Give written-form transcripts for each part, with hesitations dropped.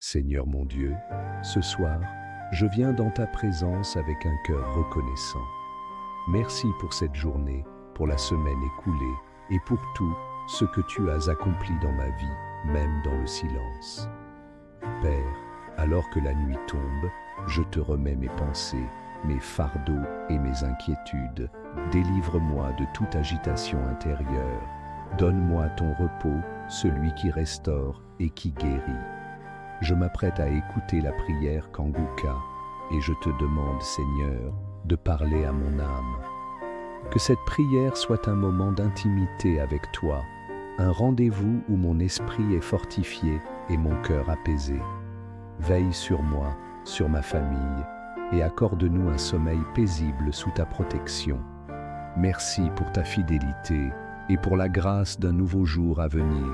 Seigneur mon Dieu, ce soir, je viens dans ta présence avec un cœur reconnaissant. Merci pour cette journée, pour la semaine écoulée et pour tout ce que tu as accompli dans ma vie, même dans le silence. Père, alors que la nuit tombe, je te remets mes pensées, mes fardeaux et mes inquiétudes. Délivre-moi de toute agitation intérieure. Donne-moi ton repos, celui qui restaure et qui guérit. Je m'apprête à écouter la prière Kanguka et je te demande, Seigneur, de parler à mon âme. Que cette prière soit un moment d'intimité avec toi, un rendez-vous où mon esprit est fortifié et mon cœur apaisé. Veille sur moi, sur ma famille, et accorde-nous un sommeil paisible sous ta protection. Merci pour ta fidélité et pour la grâce d'un nouveau jour à venir.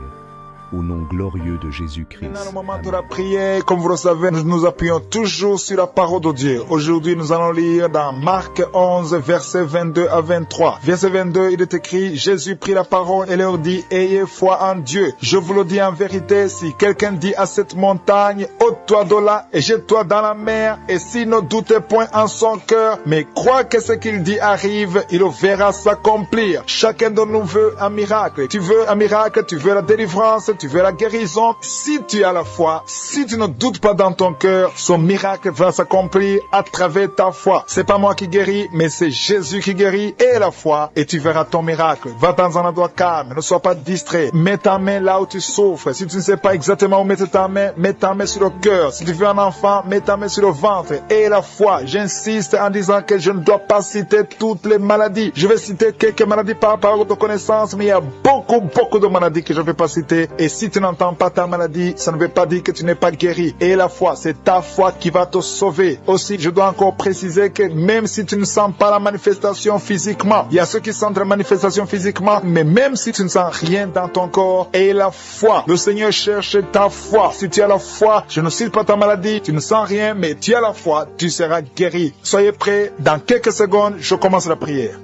Au nom glorieux de Jésus-Christ. Dans le moment de la prière, comme vous le savez, nous nous appuyons toujours sur la parole de Dieu. Aujourd'hui, nous allons lire dans Marc 11, versets 22 à 23. Verset 22, il est écrit, Jésus prit la parole et leur dit, ayez foi en Dieu. Je vous le dis en vérité, si quelqu'un dit à cette montagne, ôte-toi de là et jette-toi dans la mer, et s'il ne doute point en son cœur, mais croit que ce qu'il dit arrive, il le verra s'accomplir. Chacun de nous veut un miracle. Tu veux un miracle, tu veux la délivrance, tu veux la guérison. Si tu as la foi, si tu ne doutes pas dans ton cœur, son miracle va s'accomplir à travers ta foi. C'est pas moi qui guéris, mais c'est Jésus qui guérit et la foi, et tu verras ton miracle. Va dans un endroit calme, ne sois pas distrait. Mets ta main là où tu souffres. Si tu ne sais pas exactement où mettre ta main, mets ta main sur le cœur. Si tu veux un enfant, mets ta main sur le ventre. Et la foi, j'insiste en disant que je ne dois pas citer toutes les maladies. Je vais citer quelques maladies par rapport de connaissance, mais il y a beaucoup de maladies que je ne vais pas citer. Et si tu n'entends pas ta maladie, ça ne veut pas dire que tu n'es pas guéri. Et la foi, c'est ta foi qui va te sauver. Aussi, je dois encore préciser que même si tu ne sens pas la manifestation physiquement, il y a ceux qui sentent la manifestation physiquement, mais même si tu ne sens rien dans ton corps, et la foi, le Seigneur cherche ta foi. Si tu as la foi, je ne cite pas ta maladie, tu ne sens rien, mais tu as la foi, tu seras guéri. Soyez prêts, dans quelques secondes, je commence la prière.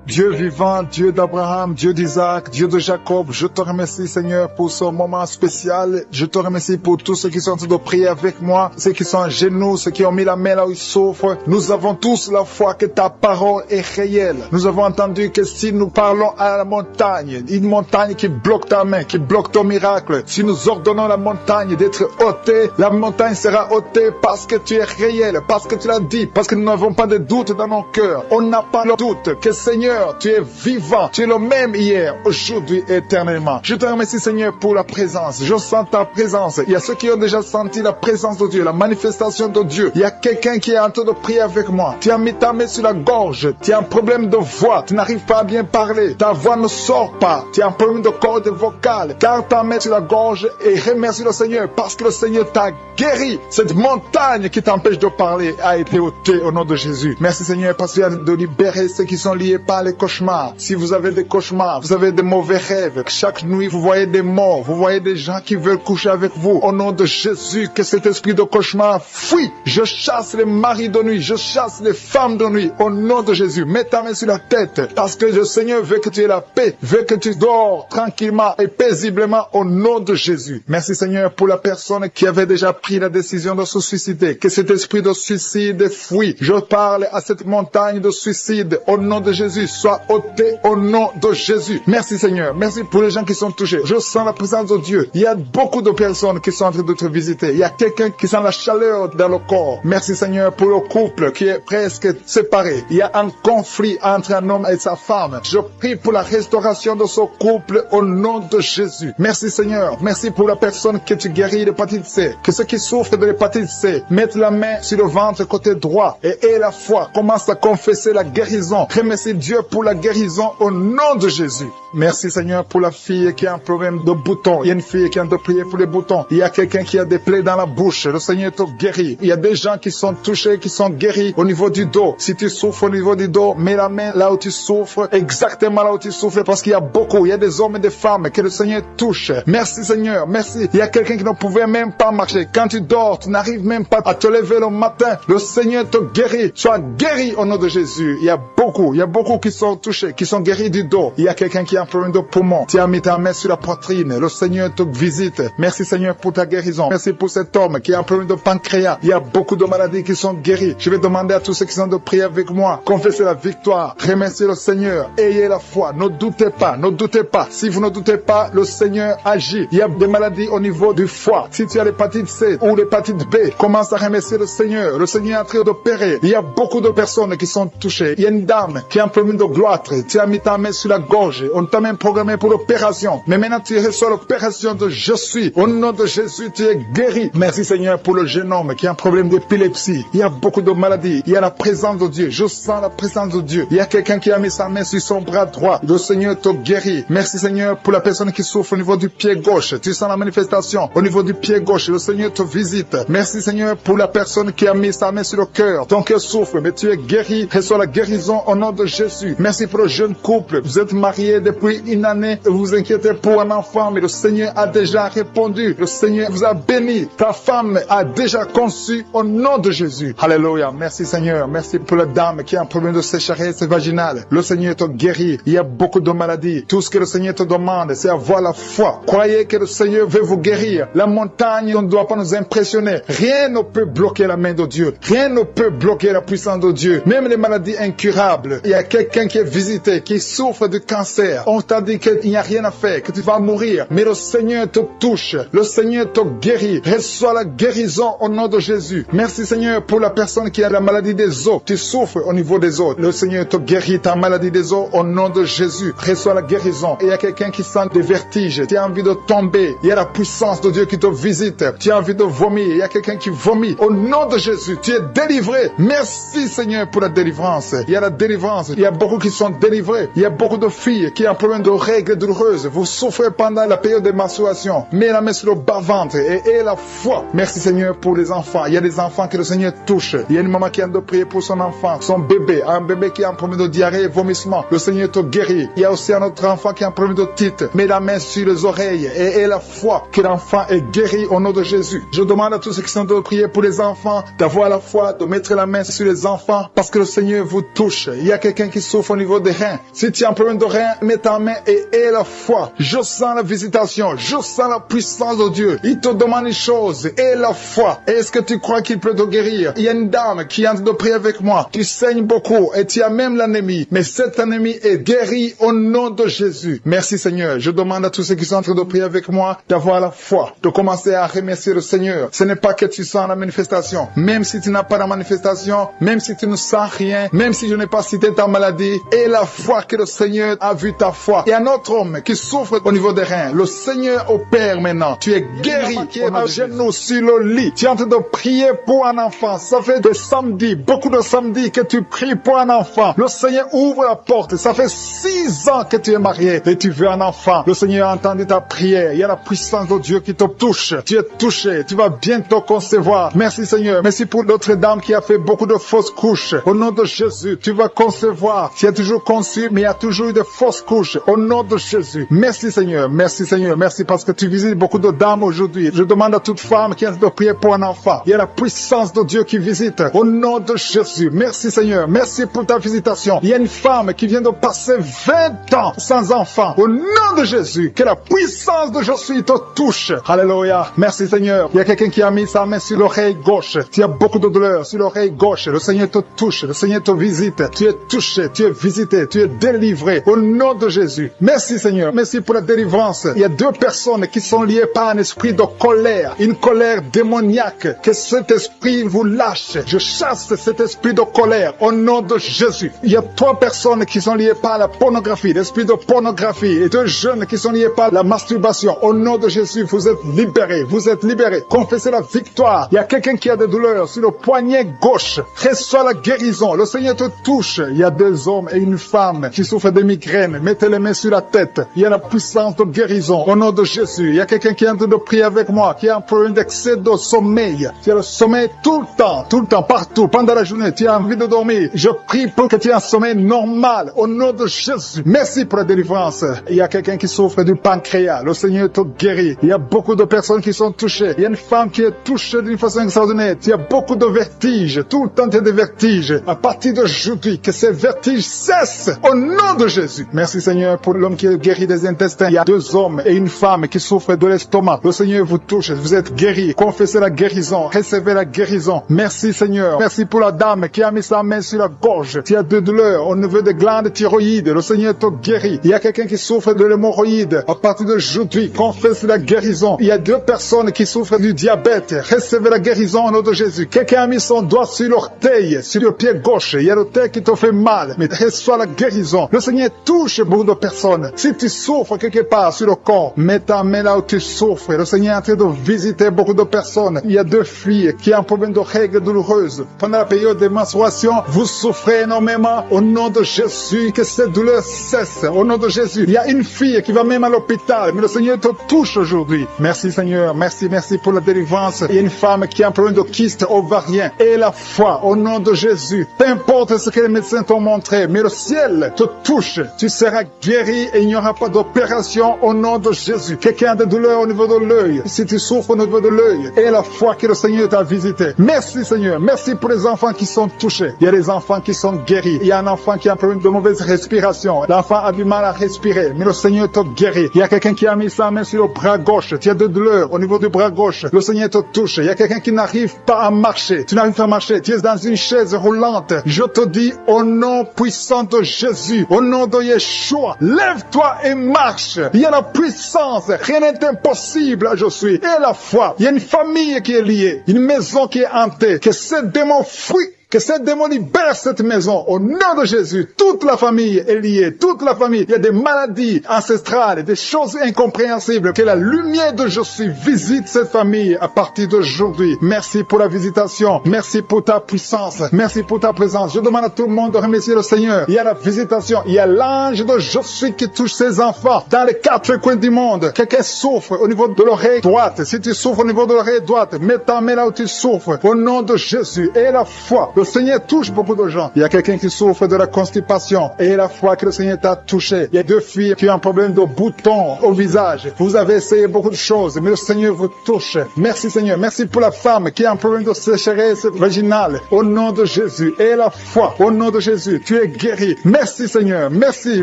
Dieu vivant, Dieu d'Abraham, Dieu d'Isaac, Dieu de Jacob, je te remercie Seigneur pour ce moment spécial. Je te remercie pour tous ceux qui sont en train de prier avec moi, ceux qui sont à genoux, ceux qui ont mis la main là où ils souffrent. Nous avons tous la foi que ta parole est réelle. Nous avons entendu que si nous parlons à la montagne, une montagne qui bloque ta main, qui bloque ton miracle, si nous ordonnons la montagne d'être ôtée, la montagne sera ôtée parce que tu es réel, parce que tu l'as dit, parce que nous n'avons pas de doute dans nos cœurs. On n'a pas le doute que Seigneur, tu es vivant, tu es le même hier, aujourd'hui, éternellement. Je te remercie Seigneur pour la présence. Je sens ta présence. Il y a ceux qui ont déjà senti la présence de Dieu, la manifestation de Dieu. Il y a quelqu'un qui est en train de prier avec moi. Tu as mis ta main sur la gorge. Tu as un problème de voix. Tu n'arrives pas à bien parler. Ta voix ne sort pas. Tu as un problème de corde vocale. Garde ta main sur la gorge et remercie le Seigneur parce que le Seigneur t'a guéri. Cette montagne qui t'empêche de parler a été ôtée au nom de Jésus. Merci Seigneur parce que tu as de libérer ceux qui sont liés par les cauchemars. Si vous avez des cauchemars, vous avez des mauvais rêves, chaque nuit vous voyez des morts, vous voyez des gens qui veulent coucher avec vous, au nom de Jésus, que cet esprit de cauchemar fuit. Je chasse les maris de nuit, je chasse les femmes de nuit, au nom de Jésus. Mets ta main sur la tête, parce que le Seigneur veut que tu aies la paix, veut que tu dors tranquillement et paisiblement au nom de Jésus. Merci Seigneur pour la personne qui avait déjà pris la décision de se suicider, que cet esprit de suicide fuit. Je parle à cette montagne de suicide, au nom de Jésus. Soit ôté au nom de Jésus. Merci Seigneur. Merci pour les gens qui sont touchés. Je sens la présence de Dieu. Il y a beaucoup de personnes qui sont en train de te visiter. Il y a quelqu'un qui sent la chaleur dans le corps. Merci Seigneur pour le couple qui est presque séparé. Il y a un conflit entre un homme et sa femme. Je prie pour la restauration de ce couple au nom de Jésus. Merci Seigneur. Merci pour la personne que tu guéris de l'hépatite C. Que ceux qui souffrent de l'hépatite C mettent la main sur le ventre côté droit et aient la foi. Commence à confesser la guérison. Remercie Dieu pour la guérison au nom de Jésus. Merci Seigneur pour la fille qui a un problème de boutons. Il y a une fille qui a de prier pour les boutons. Il y a quelqu'un qui a des plaies dans la bouche. Le Seigneur te guérit. Il y a des gens qui sont touchés, qui sont guéris au niveau du dos. Si tu souffres au niveau du dos, mets la main là où tu souffres, exactement là où tu souffres, parce qu'il y a beaucoup. Il y a des hommes et des femmes que le Seigneur touche. Merci Seigneur, merci. Il y a quelqu'un qui ne pouvait même pas marcher. Quand tu dors, tu n'arrives même pas à te lever le matin. Le Seigneur te guérit. Sois guéri au nom de Jésus. Il y a beaucoup qui sont touchés, qui sont guéris du dos. Il y a quelqu'un qui a un problème de poumon. Tu as mis ta main sur la poitrine. Le Seigneur te visite. Merci Seigneur pour ta guérison. Merci pour cet homme qui a un problème de pancréas. Il y a beaucoup de maladies qui sont guéries. Je vais demander à tous ceux qui sont de prier avec moi. Confessez la victoire. Remerciez le Seigneur. Ayez la foi. Ne doutez pas. Ne doutez pas. Si vous ne doutez pas, le Seigneur agit. Il y a des maladies au niveau du foie. Si tu as l'hépatite C ou l'hépatite B, commence à remercier le Seigneur. Le Seigneur est en train d'opérer. Il y a beaucoup de personnes qui sont touchées. Il y a une dame qui a un problème de gloître. Tu as mis ta main sur la gorge. On t'a même programmé pour l'opération. Mais maintenant tu reçois l'opération de je suis. Au nom de Jésus, tu es guéri. Merci Seigneur pour le jeune homme qui a un problème d'épilepsie. Il y a beaucoup de maladies. Il y a la présence de Dieu. Je sens la présence de Dieu. Il y a quelqu'un qui a mis sa main sur son bras droit. Le Seigneur te guérit. Merci Seigneur pour la personne qui souffre au niveau du pied gauche. Tu sens la manifestation au niveau du pied gauche. Le Seigneur te visite. Merci Seigneur pour la personne qui a mis sa main sur le cœur. Ton cœur souffre, mais tu es guéri. Reçois la guérison au nom de Jésus. Merci pour le jeune couple. Vous êtes mariés depuis une année. Vous vous inquiétez pour un enfant, mais le Seigneur a déjà répondu. Le Seigneur vous a béni. Ta femme a déjà conçu au nom de Jésus. Alléluia. Merci Seigneur. Merci pour la dame qui a un problème de sécheresse vaginale. Le Seigneur te guérit. Il y a beaucoup de maladies. Tout ce que le Seigneur te demande, c'est avoir la foi. Croyez que le Seigneur veut vous guérir. La montagne ne doit pas nous impressionner. Rien ne peut bloquer la main de Dieu. Rien ne peut bloquer la puissance de Dieu. Même les maladies incurables. Il y a quelqu'un qui est visité, qui souffre de cancer. On t'a dit qu'il n'y a rien à faire, que tu vas mourir. Mais le Seigneur te touche. Le Seigneur te guérit. Reçois la guérison au nom de Jésus. Merci Seigneur pour la personne qui a la maladie des os. Tu souffres au niveau des os. Le Seigneur te guérit ta maladie des os au nom de Jésus. Reçois la guérison. Et il y a quelqu'un qui sent des vertiges. Tu as envie de tomber. Il y a la puissance de Dieu qui te visite. Tu as envie de vomir. Il y a quelqu'un qui vomit. Au nom de Jésus, tu es délivré. Merci Seigneur pour la délivrance. Il y a la délivrance. Il y a beaucoup qui sont délivrés. Il y a beaucoup de filles qui ont un problème de règles douloureuses. Vous souffrez pendant la période de menstruation. Mets la main sur le bas-ventre et aie la foi. Merci Seigneur pour les enfants. Il y a des enfants que le Seigneur touche. Il y a une maman qui a de prier pour son enfant, son bébé. Un bébé qui a un problème de diarrhée et vomissement. Le Seigneur te guérit. Il y a aussi un autre enfant qui a un problème de titre. Mets la main sur les oreilles et aie la foi que l'enfant est guéri au nom de Jésus. Je demande à tous ceux qui sont de prier pour les enfants d'avoir la foi, de mettre la main sur les enfants parce que le Seigneur vous touche. Il y a quelqu'un qui souffre au niveau des reins. Si tu as un problème de reins, mets ta main et aie la foi. Je sens la visitation. Je sens la puissance de Dieu. Il te demande une chose. Aie la foi. Est-ce que tu crois qu'il peut te guérir? Il y a une dame qui est en train de prier avec moi. Tu saignes beaucoup et tu as même l'anémie. Mais cette anémie est guérie au nom de Jésus. Merci Seigneur. Je demande à tous ceux qui sont en train de prier avec moi d'avoir la foi, de commencer à remercier le Seigneur. Ce n'est pas que tu sens la manifestation. Même si tu n'as pas la manifestation, même si tu ne sens rien, même si je n'ai pas cité ta maladie, et la foi que le Seigneur a vu ta foi. Il y a un autre homme qui souffre au niveau des reins. Le Seigneur opère maintenant. Tu es guéri, qui est à genoux sur le lit. Tu es en train de prier pour un enfant. Ça fait des samedis, beaucoup de samedis que tu pries pour un enfant. Le Seigneur ouvre la porte. Ça fait 6 ans que tu es marié et tu veux un enfant. Le Seigneur a entendu ta prière. Il y a la puissance de Dieu qui te touche. Tu es touché. Tu vas bientôt concevoir. Merci Seigneur. Merci pour l'autre dame qui a fait beaucoup de fausses couches. Au nom de Jésus, tu vas concevoir. Tu as toujours conçu, mais il y a toujours eu de fausses couches. Au nom de Jésus. Merci Seigneur. Merci Seigneur. Merci parce que tu visites beaucoup de dames aujourd'hui. Je demande à toute femme qui a de prier pour un enfant. Il y a la puissance de Dieu qui visite. Au nom de Jésus. Merci Seigneur. Merci pour ta visitation. Il y a une femme qui vient de passer 20 ans sans enfant. Au nom de Jésus. Que la puissance de Jésus te touche. Alléluia. Merci Seigneur. Il y a quelqu'un qui a mis sa main sur l'oreille gauche. Tu as beaucoup de douleur sur l'oreille gauche. Le Seigneur te touche. Le Seigneur te visite. Tu es touché. Tu es visité. Tu es délivré. Au nom de Jésus. Merci Seigneur. Merci pour la délivrance. Il y a 2 personnes qui sont liées par un esprit de colère. Une colère démoniaque. Que cet esprit vous lâche. Je chasse cet esprit de colère. Au nom de Jésus. Il y a 3 personnes qui sont liées par la pornographie. L'esprit de pornographie. Et 2 jeunes qui sont liés par la masturbation. Au nom de Jésus, vous êtes libérés. Vous êtes libérés. Confessez la victoire. Il y a quelqu'un qui a des douleurs sur le poignet gauche. Reçois la guérison. Le Seigneur te touche. Il y a 2 hommes et une femme qui souffrent de migraines. Mettez les mains sur la tête. Il y a la puissance de guérison. Au nom de Jésus. Il y a quelqu'un qui est en train de prier avec moi, qui a un problème d'excès de sommeil. Tu as le sommeil tout le temps, partout, pendant la journée. Tu as envie de dormir. Je prie pour que tu aies un sommeil normal. Au nom de Jésus. Merci pour la délivrance. Il y a quelqu'un qui souffre du pancréas. Le Seigneur te guérit. Il y a beaucoup de personnes qui sont touchées. Il y a une femme qui est touchée d'une façon extraordinaire. Tu as beaucoup de vertiges. Tout le temps, tu as des vertiges. À partir d'aujourd'hui, que ces vertiges cesse au nom de Jésus. Merci Seigneur pour l'homme qui est guéri des intestins. Il y a 2 hommes et une femme qui souffrent de l'estomac. Le Seigneur vous touche, vous êtes guéris. Confessez la guérison, recevez la guérison. Merci Seigneur. Merci pour la dame qui a mis sa main sur la gorge. Il y a de douleurs au niveau des glandes thyroïdes. Le Seigneur te guérit. Il y a quelqu'un qui souffre de l'hémorroïde. À partir d'aujourd'hui, confesse la guérison. Il y a 2 personnes qui souffrent du diabète. Recevez la guérison au nom de Jésus. Quelqu'un a mis son doigt sur l'orteil, sur le pied gauche. Il y a l'orteil qui te fait mal, mais reçois la guérison. Le Seigneur touche beaucoup de personnes. Si tu souffres quelque part sur le corps, mets ta main là où tu souffres. Le Seigneur est en train de visiter beaucoup de personnes. Il y a 2 filles qui ont un problème de règles douloureuses. Pendant la période de menstruation, vous souffrez énormément. Au nom de Jésus, que cette douleur cesse. Au nom de Jésus, il y a une fille qui va même à l'hôpital, mais le Seigneur te touche aujourd'hui. Merci Seigneur, merci pour la délivrance. Il y a une femme qui a un problème de kyste ovarien. Et la foi, au nom de Jésus, peu importe ce que les médecins t'ont montré, mais le ciel te touche. Tu seras guéri et il n'y aura pas d'opération au nom de Jésus. Quelqu'un a des douleurs au niveau de l'œil, si tu souffres au niveau de l'œil, et la foi que le Seigneur t'a visité. Merci Seigneur, merci pour les enfants qui sont touchés. Il y a des enfants qui sont guéris. Il y a un enfant qui a un problème de mauvaise respiration. L'enfant a du mal à respirer, mais le Seigneur te guérit. Il y a quelqu'un qui a mis sa main sur le bras gauche. Tu as de douleurs au niveau du bras gauche. Le Seigneur te touche. Il y a quelqu'un qui n'arrive pas à marcher. Tu n'arrives pas à marcher. Tu es dans une chaise roulante. Je te dis au nom puissant de Jésus, au nom de Yeshua, lève-toi et marche. Il y a la puissance. Rien n'est impossible. Je suis. Et la foi. Il y a une famille qui est liée. Une maison qui est hantée. Que ce démon fuit. Que cette démon libère cette maison au nom de Jésus. Toute la famille est liée. Toute la famille. Il y a des maladies ancestrales, des choses incompréhensibles. Que la lumière de Jésus visite cette famille à partir d'aujourd'hui. Merci pour la visitation. Merci pour ta puissance. Merci pour ta présence. Je demande à tout le monde de remercier le Seigneur. Il y a la visitation. Il y a l'ange de Jésus qui touche ses enfants dans les 4 coins du monde. Quelqu'un souffre au niveau de l'oreille droite. Si tu souffres au niveau de l'oreille droite, mets ta main là où tu souffres. Au nom de Jésus. Et la foi. Le Seigneur touche beaucoup de gens. Il y a quelqu'un qui souffre de la constipation. Et la foi que le Seigneur t'a touché. Il y a 2 filles qui ont un problème de boutons au visage. Vous avez essayé beaucoup de choses, mais le Seigneur vous touche. Merci Seigneur. Merci pour la femme qui a un problème de sécheresse vaginale. Au nom de Jésus. Et la foi. Au nom de Jésus. Tu es guéri. Merci Seigneur. Merci.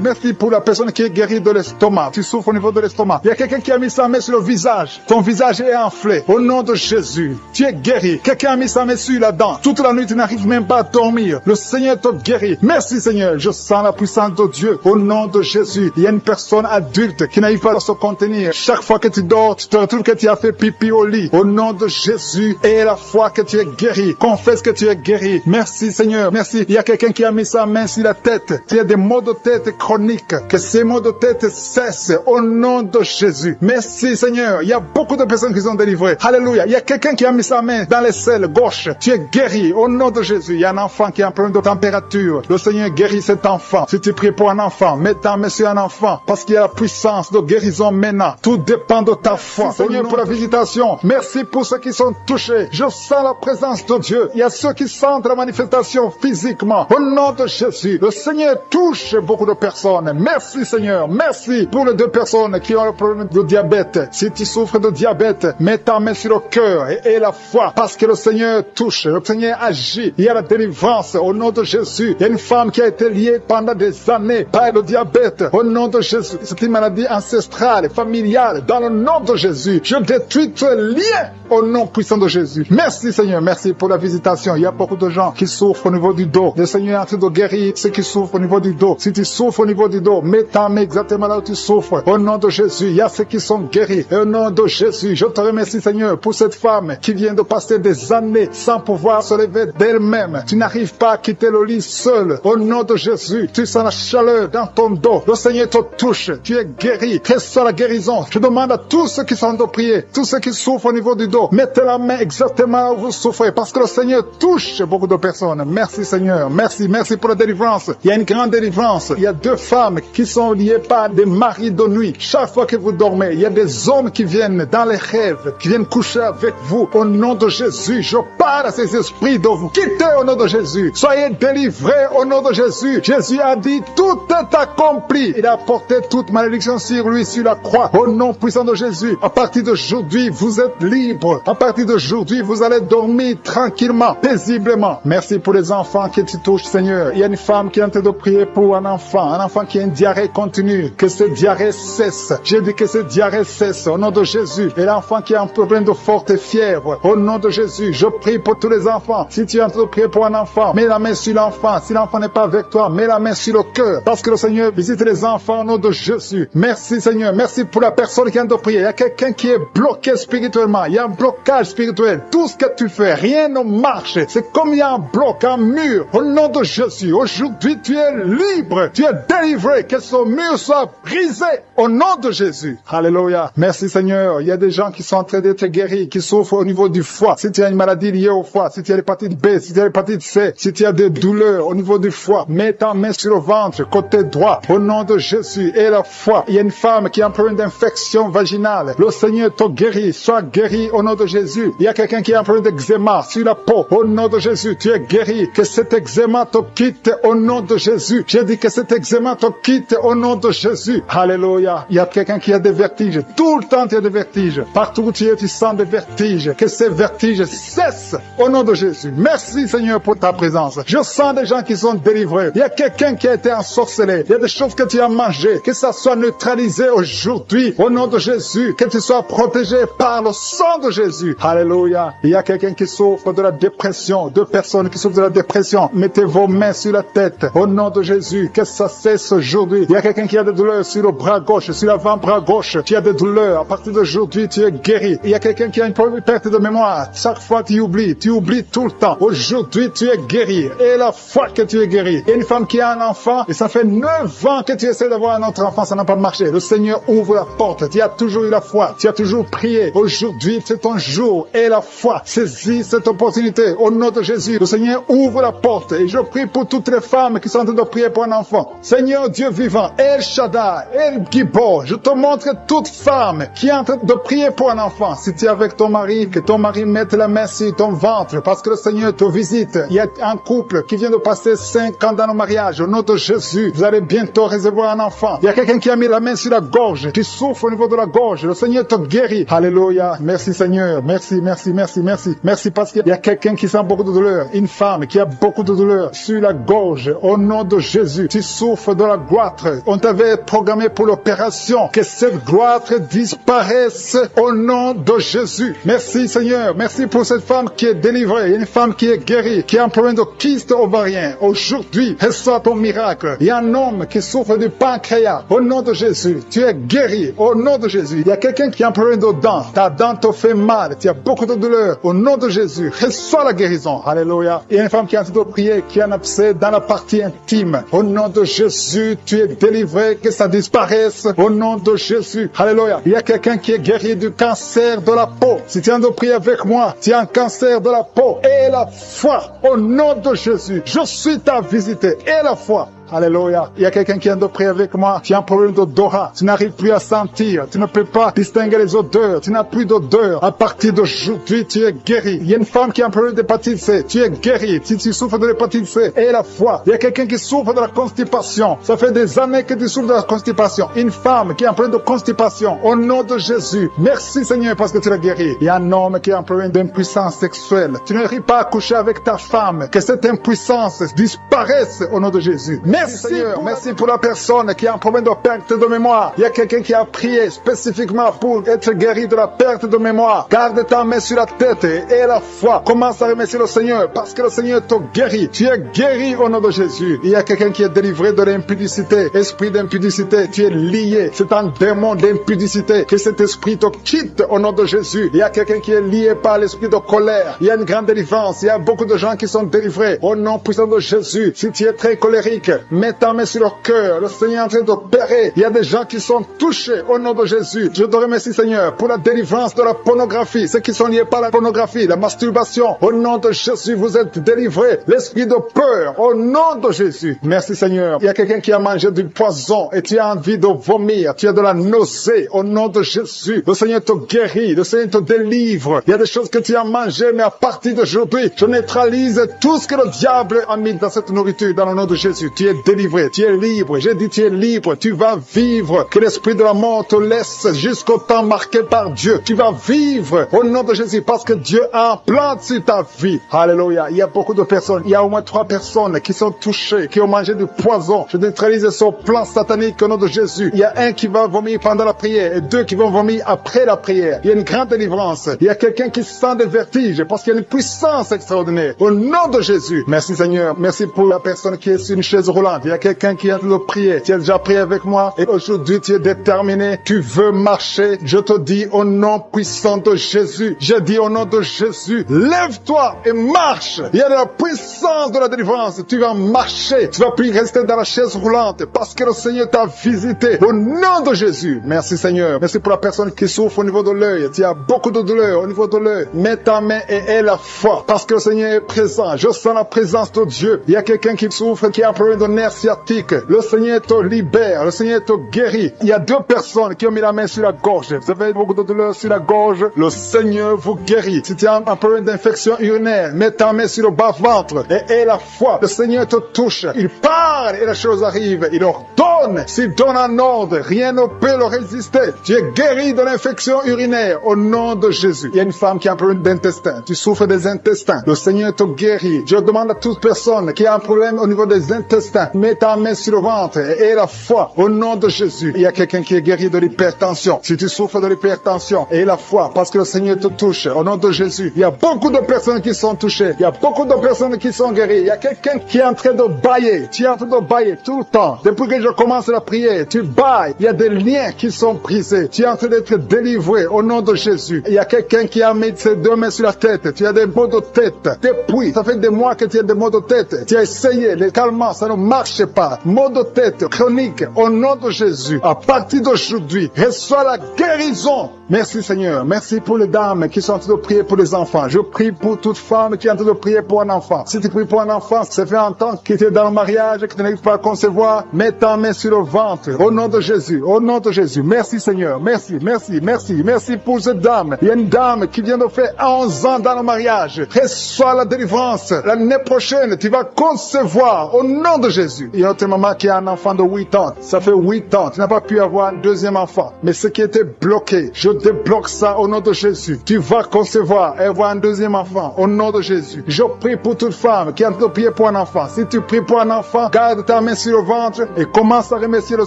Merci pour la personne qui est guérie de l'estomac. Tu souffres au niveau de l'estomac. Il y a quelqu'un qui a mis sa main sur le visage. Ton visage est enflé. Au nom de Jésus. Tu es guéri. Quelqu'un a mis sa main sur la dent. Toute la nuit, tu n'arrives même pas à dormir. Le Seigneur te guérit. Merci Seigneur. Je sens la puissance de Dieu. Au nom de Jésus. Il y a une personne adulte qui n'arrive pas à se contenir. Chaque fois que tu dors, tu te retrouves que tu as fait pipi au lit. Au nom de Jésus. Et la foi que tu es guéri. Confesse que tu es guéri. Merci Seigneur. Merci. Il y a quelqu'un qui a mis sa main sur la tête. Tu as des maux de tête chroniques. Que ces maux de tête cessent. Au nom de Jésus. Merci Seigneur. Il y a beaucoup de personnes qui sont délivrées. Alléluia. Il y a quelqu'un qui a mis sa main dans l'aisselle gauche. Tu es guéri. Au nom de Jésus. Il y a un enfant qui a un problème de température. Le Seigneur guérit cet enfant. Si tu pries pour un enfant, mets ta main sur un enfant. Parce qu'il y a la puissance de guérison maintenant. Tout dépend de ta foi. Seigneur, pour la visitation. Merci pour ceux qui sont touchés. Je sens la présence de Dieu. Il y a ceux qui sentent la manifestation physiquement. Au nom de Jésus. Le Seigneur touche beaucoup de personnes. Merci Seigneur. Merci pour les 2 personnes qui ont le problème de diabète. Si tu souffres de diabète, mets ta main sur le cœur et la foi. Parce que le Seigneur touche. Le Seigneur agit. Il y a la délivrance au nom de Jésus. Il y a une femme qui a été liée pendant des années par le diabète. Au nom de Jésus. C'est une maladie ancestrale, familiale. Dans le nom de Jésus. Je détruis tous les liens au nom puissant de Jésus. Merci Seigneur. Merci pour la visitation. Il y a beaucoup de gens qui souffrent au niveau du dos. Le Seigneur est en train de guérir ceux qui souffrent au niveau du dos. Si tu souffres au niveau du dos, mets ta main exactement là où tu souffres. Au nom de Jésus. Il y a ceux qui sont guéris. Et au nom de Jésus. Je te remercie Seigneur pour cette femme qui vient de passer des années sans pouvoir se lever d'elle-même. Tu n'arrives pas à quitter le lit seul. Au nom de Jésus, tu sens la chaleur dans ton dos. Le Seigneur te touche. Tu es guéri. Reçois la guérison. Je demande à tous ceux qui sont de prier, tous ceux qui souffrent au niveau du dos, mettez la main exactement là où vous souffrez parce que le Seigneur touche beaucoup de personnes. Merci Seigneur. Merci. Merci pour la délivrance. Il y a une grande délivrance. Il y a 2 femmes qui sont liées par des maris de nuit. Chaque fois que vous dormez, il y a des hommes qui viennent dans les rêves, qui viennent coucher avec vous. Au nom de Jésus, je parle à ces esprits de vous. Quittez quittez au nom de Jésus. Soyez délivrés au nom de Jésus. Jésus a dit, tout est accompli. Il a porté toute malédiction sur lui, sur la croix. Au nom puissant de Jésus, à partir d'aujourd'hui, vous êtes libres. À partir d'aujourd'hui, vous allez dormir tranquillement, paisiblement. Merci pour les enfants qui te touchent, Seigneur. Il y a une femme qui est en train de prier pour un enfant qui a une diarrhée continue. Que cette diarrhée cesse. J'ai dit que cette diarrhée cesse au nom de Jésus. Et l'enfant qui a un problème de forte fièvre, au nom de Jésus, je prie pour tous les enfants. Si tu es en train de prier pour un enfant, mets la main sur l'enfant. Si l'enfant n'est pas avec toi, mets la main sur le cœur. Parce que le Seigneur visite les enfants au nom de Jésus. Merci Seigneur. Merci pour la personne qui vient de prier. Il y a quelqu'un qui est bloqué spirituellement. Il y a un blocage spirituel. Tout ce que tu fais, rien ne marche. C'est comme il y a un bloc, un mur. Au nom de Jésus, aujourd'hui tu es libre. Tu es délivré. Que ce mur soit brisé au nom de Jésus. Alléluia. Merci Seigneur. Il y a des gens qui sont en train d'être guéris, qui souffrent au niveau du foie. Si tu as une maladie liée au foie, si tu as l'hépatite B, si tu as l'hépatite C, si tu as des douleurs au niveau du foie, mets ta main sur le ventre, côté droit, au nom de Jésus et la foi. Il y a une femme qui a un problème d'infection vaginale. Le Seigneur te guérit. Sois guéri au nom de Jésus. Il y a quelqu'un qui a un problème d'eczéma sur la peau. Au nom de Jésus, tu es guéri. Que cet eczéma te quitte au nom de Jésus. J'ai dit que cet eczéma te quitte au nom de Jésus. Alléluia. Il y a quelqu'un qui a des vertiges. Tout le temps, tu as des vertiges. Partout où tu es, tu sens des vertiges. Que ces vertiges cessent au nom de Jésus. Merci Seigneur pour ta présence. Je sens des gens qui sont délivrés. Il y a quelqu'un qui a été ensorcelé. Il y a des choses que tu as mangées. Que ça soit neutralisé aujourd'hui au nom de Jésus. Que tu sois protégé par le sang de Jésus. Alléluia. Il y a quelqu'un qui souffre de la dépression. Deux personnes qui souffrent de la dépression. Mettez vos mains sur la tête. Au nom de Jésus. Que ça cesse aujourd'hui. Il y a quelqu'un qui a des douleurs sur le bras gauche, sur l'avant-bras gauche. Tu as des douleurs. À partir d'aujourd'hui, tu es guéri. Il y a quelqu'un qui a une perte de mémoire. Chaque fois, tu oublies tout le temps. Aujourd'hui, tu es guéri. Et la fois que tu es guéri. Il y a une femme qui a un enfant. Et ça fait 9 ans que tu essaies d'avoir un autre enfant. Ça n'a pas marché. Le Seigneur ouvre la porte. Tu as toujours eu la foi. Tu as toujours prié. Aujourd'hui, c'est ton jour. Et la foi. Saisis cette opportunité. Au nom de Jésus, le Seigneur ouvre la porte. Et je prie pour toutes les femmes qui sont en train de prier pour un enfant. Seigneur Dieu vivant, El Shaddai, El Gibor, je te montre toute femme qui est en train de prier pour un enfant. Si tu es avec ton mari, que ton mari mette la main sur ton ventre parce que le Seigneur te visite. Il y a un couple qui vient de passer 5 ans dans le mariage. Au nom de Jésus, vous allez bientôt recevoir un enfant. Il y a quelqu'un qui a mis la main sur la gorge, qui souffre au niveau de la gorge. Le Seigneur te guérit. Alléluia. Merci Seigneur. Merci parce qu'il y a quelqu'un qui sent beaucoup de douleur. Une femme qui a beaucoup de douleur sur la gorge. Au nom de Jésus, tu souffres de la goitre. On t'avait programmé pour l'opération. Que cette goitre disparaisse au nom de Jésus. Merci Seigneur. Merci pour cette femme qui est délivrée. Il y a une femme qui est guérie, qui a un problème de kyste ovarien. Aujourd'hui, reçois ton miracle. Il y a un homme qui souffre du pancréas. Au nom de Jésus, tu es guéri. Au nom de Jésus. Il y a quelqu'un qui a un problème de dents. Ta dent te fait mal. Tu as beaucoup de douleur. Au nom de Jésus, reçois la guérison. Alléluia. Il y a une femme qui a en train de prier, qui a un abcès dans la partie intime. Au nom de Jésus, tu es délivré. Que ça disparaisse. Au nom de Jésus. Alléluia. Il y a quelqu'un qui est guéri du cancer de la peau. Si tu es en train de prier avec moi, tu as un cancer de la peau. Et la foi. Au nom de Jésus, je suis ta visite. Et la foi. Alléluia. Il y a quelqu'un qui vient de prier avec moi. Tu as un problème d'odorat. Tu n'arrives plus à sentir. Tu ne peux pas distinguer les odeurs. Tu n'as plus d'odeur. À partir d'aujourd'hui, tu es guéri. Il y a une femme qui a un problème d'hépatite C. Tu es guéri. Si tu souffres de l'hépatite C, et la foi. Il y a quelqu'un qui souffre de la constipation. Ça fait des années que tu souffres de la constipation. Une femme qui a un problème de constipation. Au nom de Jésus. Merci Seigneur parce que tu l'as guéri. Il y a un homme qui a un problème d'impuissance sexuelle. Tu n'arrives pas à coucher avec ta femme. Que cette impuissance disparaisse au nom de Jésus. Merci Seigneur, merci pour la personne qui a un problème de perte de mémoire. Il y a quelqu'un qui a prié spécifiquement pour être guéri de la perte de mémoire. Garde ta main sur la tête et la foi. Commence à remercier le Seigneur parce que le Seigneur te guérit. Tu es guéri au nom de Jésus. Il y a quelqu'un qui est délivré de l'impudicité. Esprit d'impudicité, tu es lié. C'est un démon d'impudicité. Que cet esprit te quitte au nom de Jésus. Il y a quelqu'un qui est lié par l'esprit de colère. Il y a une grande délivrance. Il y a beaucoup de gens qui sont délivrés au nom puissant de Jésus. Si tu es très colérique, Mets ta main sur leur cœur. Le Seigneur est en train d'opérer. Il y a des gens qui sont touchés au nom de Jésus. Je te remercie, Seigneur, pour la délivrance de la pornographie. Ceux qui sont liés par la pornographie, la masturbation. Au nom de Jésus, vous êtes délivrés. L'esprit de peur, au nom de Jésus. Merci, Seigneur. Il y a quelqu'un qui a mangé du poison et tu as envie de vomir. Tu as de la nausée. Au nom de Jésus, le Seigneur te guérit. Le Seigneur te délivre. Il y a des choses que tu as mangées, mais à partir d'aujourd'hui, je neutralise tout ce que le diable a mis dans cette nourriture. Dans le nom de Jésus, tu es délivré. Tu es libre. J'ai dit tu es libre. Tu vas vivre. Que l'esprit de la mort te laisse jusqu'au temps marqué par Dieu. Tu vas vivre au nom de Jésus parce que Dieu a un plan sur ta vie. Alléluia. Il y a beaucoup de personnes. Il y a au moins 3 personnes qui sont touchées, qui ont mangé du poison. Je neutralise son plan satanique au nom de Jésus. Il y a un qui va vomir pendant la prière et 2 qui vont vomir après la prière. Il y a une grande délivrance. Il y a quelqu'un qui sent des vertiges parce qu'il y a une puissance extraordinaire. Au nom de Jésus. Merci Seigneur. Merci pour la personne qui est sur une chaise roulante. Il y a quelqu'un qui a de prier. Tu as déjà prié avec moi et aujourd'hui tu es déterminé. Tu veux marcher. Je te dis au nom puissant de Jésus. Je dis au nom de Jésus. Lève-toi et marche. Il y a de la puissance de la délivrance. Tu vas marcher. Tu vas plus rester dans la chaise roulante parce que le Seigneur t'a visité. Au nom de Jésus. Merci Seigneur. Merci pour la personne qui souffre au niveau de l'œil. Tu as beaucoup de douleur au niveau de l'œil. Mets ta main et aie la foi parce que le Seigneur est présent. Je sens la présence de Dieu. Il y a quelqu'un qui souffre, qui a un problème de nerf sciatique. Le Seigneur te libère. Le Seigneur te guérit. Il y a 2 personnes qui ont mis la main sur la gorge. Vous avez beaucoup de douleur sur la gorge. Le Seigneur vous guérit. Si tu as un problème d'infection urinaire, mets ta main sur le bas-ventre et aie la foi. Le Seigneur te touche. Il parle et la chose arrive. Il ordonne. S'il donne un ordre, rien ne peut le résister. Tu es guéri de l'infection urinaire au nom de Jésus. Il y a une femme qui a un problème d'intestin. Tu souffres des intestins. Le Seigneur te guérit. Je demande à toute personne qui a un problème au niveau des intestins, mets ta main sur le ventre et aie la foi au nom de Jésus. Il y a quelqu'un qui est guéri de l'hypertension. Si tu souffres de l'hypertension, aie la foi parce que le Seigneur te touche au nom de Jésus. Il y a beaucoup de personnes qui sont touchées. Il y a beaucoup de personnes qui sont guéries. Il y a quelqu'un qui est en train de bailler. Tu es en train de bailler tout le temps. Depuis que je commence la prière, tu bailles. Il y a des liens qui sont brisés. Tu es en train d'être délivré au nom de Jésus. Il y a quelqu'un qui a mis ses 2 mains sur la tête. Tu as des maux de tête. Depuis, ça fait des mois que tu as des maux de tête. Tu as essayé les calmants, ça ne marche pas. Maux de tête chronique au nom de Jésus. À partir d'aujourd'hui, reçois la guérison. Merci Seigneur. Merci pour les dames qui sont en train de prier pour les enfants. Je prie pour toute femme qui est en train de prier pour un enfant. Si tu pries pour un enfant, ça fait un temps que tu es dans le mariage, que tu n'arrives pas à concevoir, mets ta main sur le ventre. Au nom de Jésus. Au nom de Jésus. Merci Seigneur. Merci, merci, merci. Merci pour cette dame. Il y a une dame qui vient de faire 11 ans dans le mariage. Reçois la délivrance. L'année prochaine, tu vas concevoir au nom de Jésus. Il y a une autre maman qui a un enfant de 8 ans. Ça fait 8 ans. Tu n'as pas pu avoir un 2e enfant. Mais ce qui était bloqué, je débloque ça au nom de Jésus. Tu vas concevoir et avoir un 2e enfant au nom de Jésus. Je prie pour toute femme qui est en train de prier pour un enfant. Si tu pries pour un enfant, garde ta main sur le ventre et commence à remercier le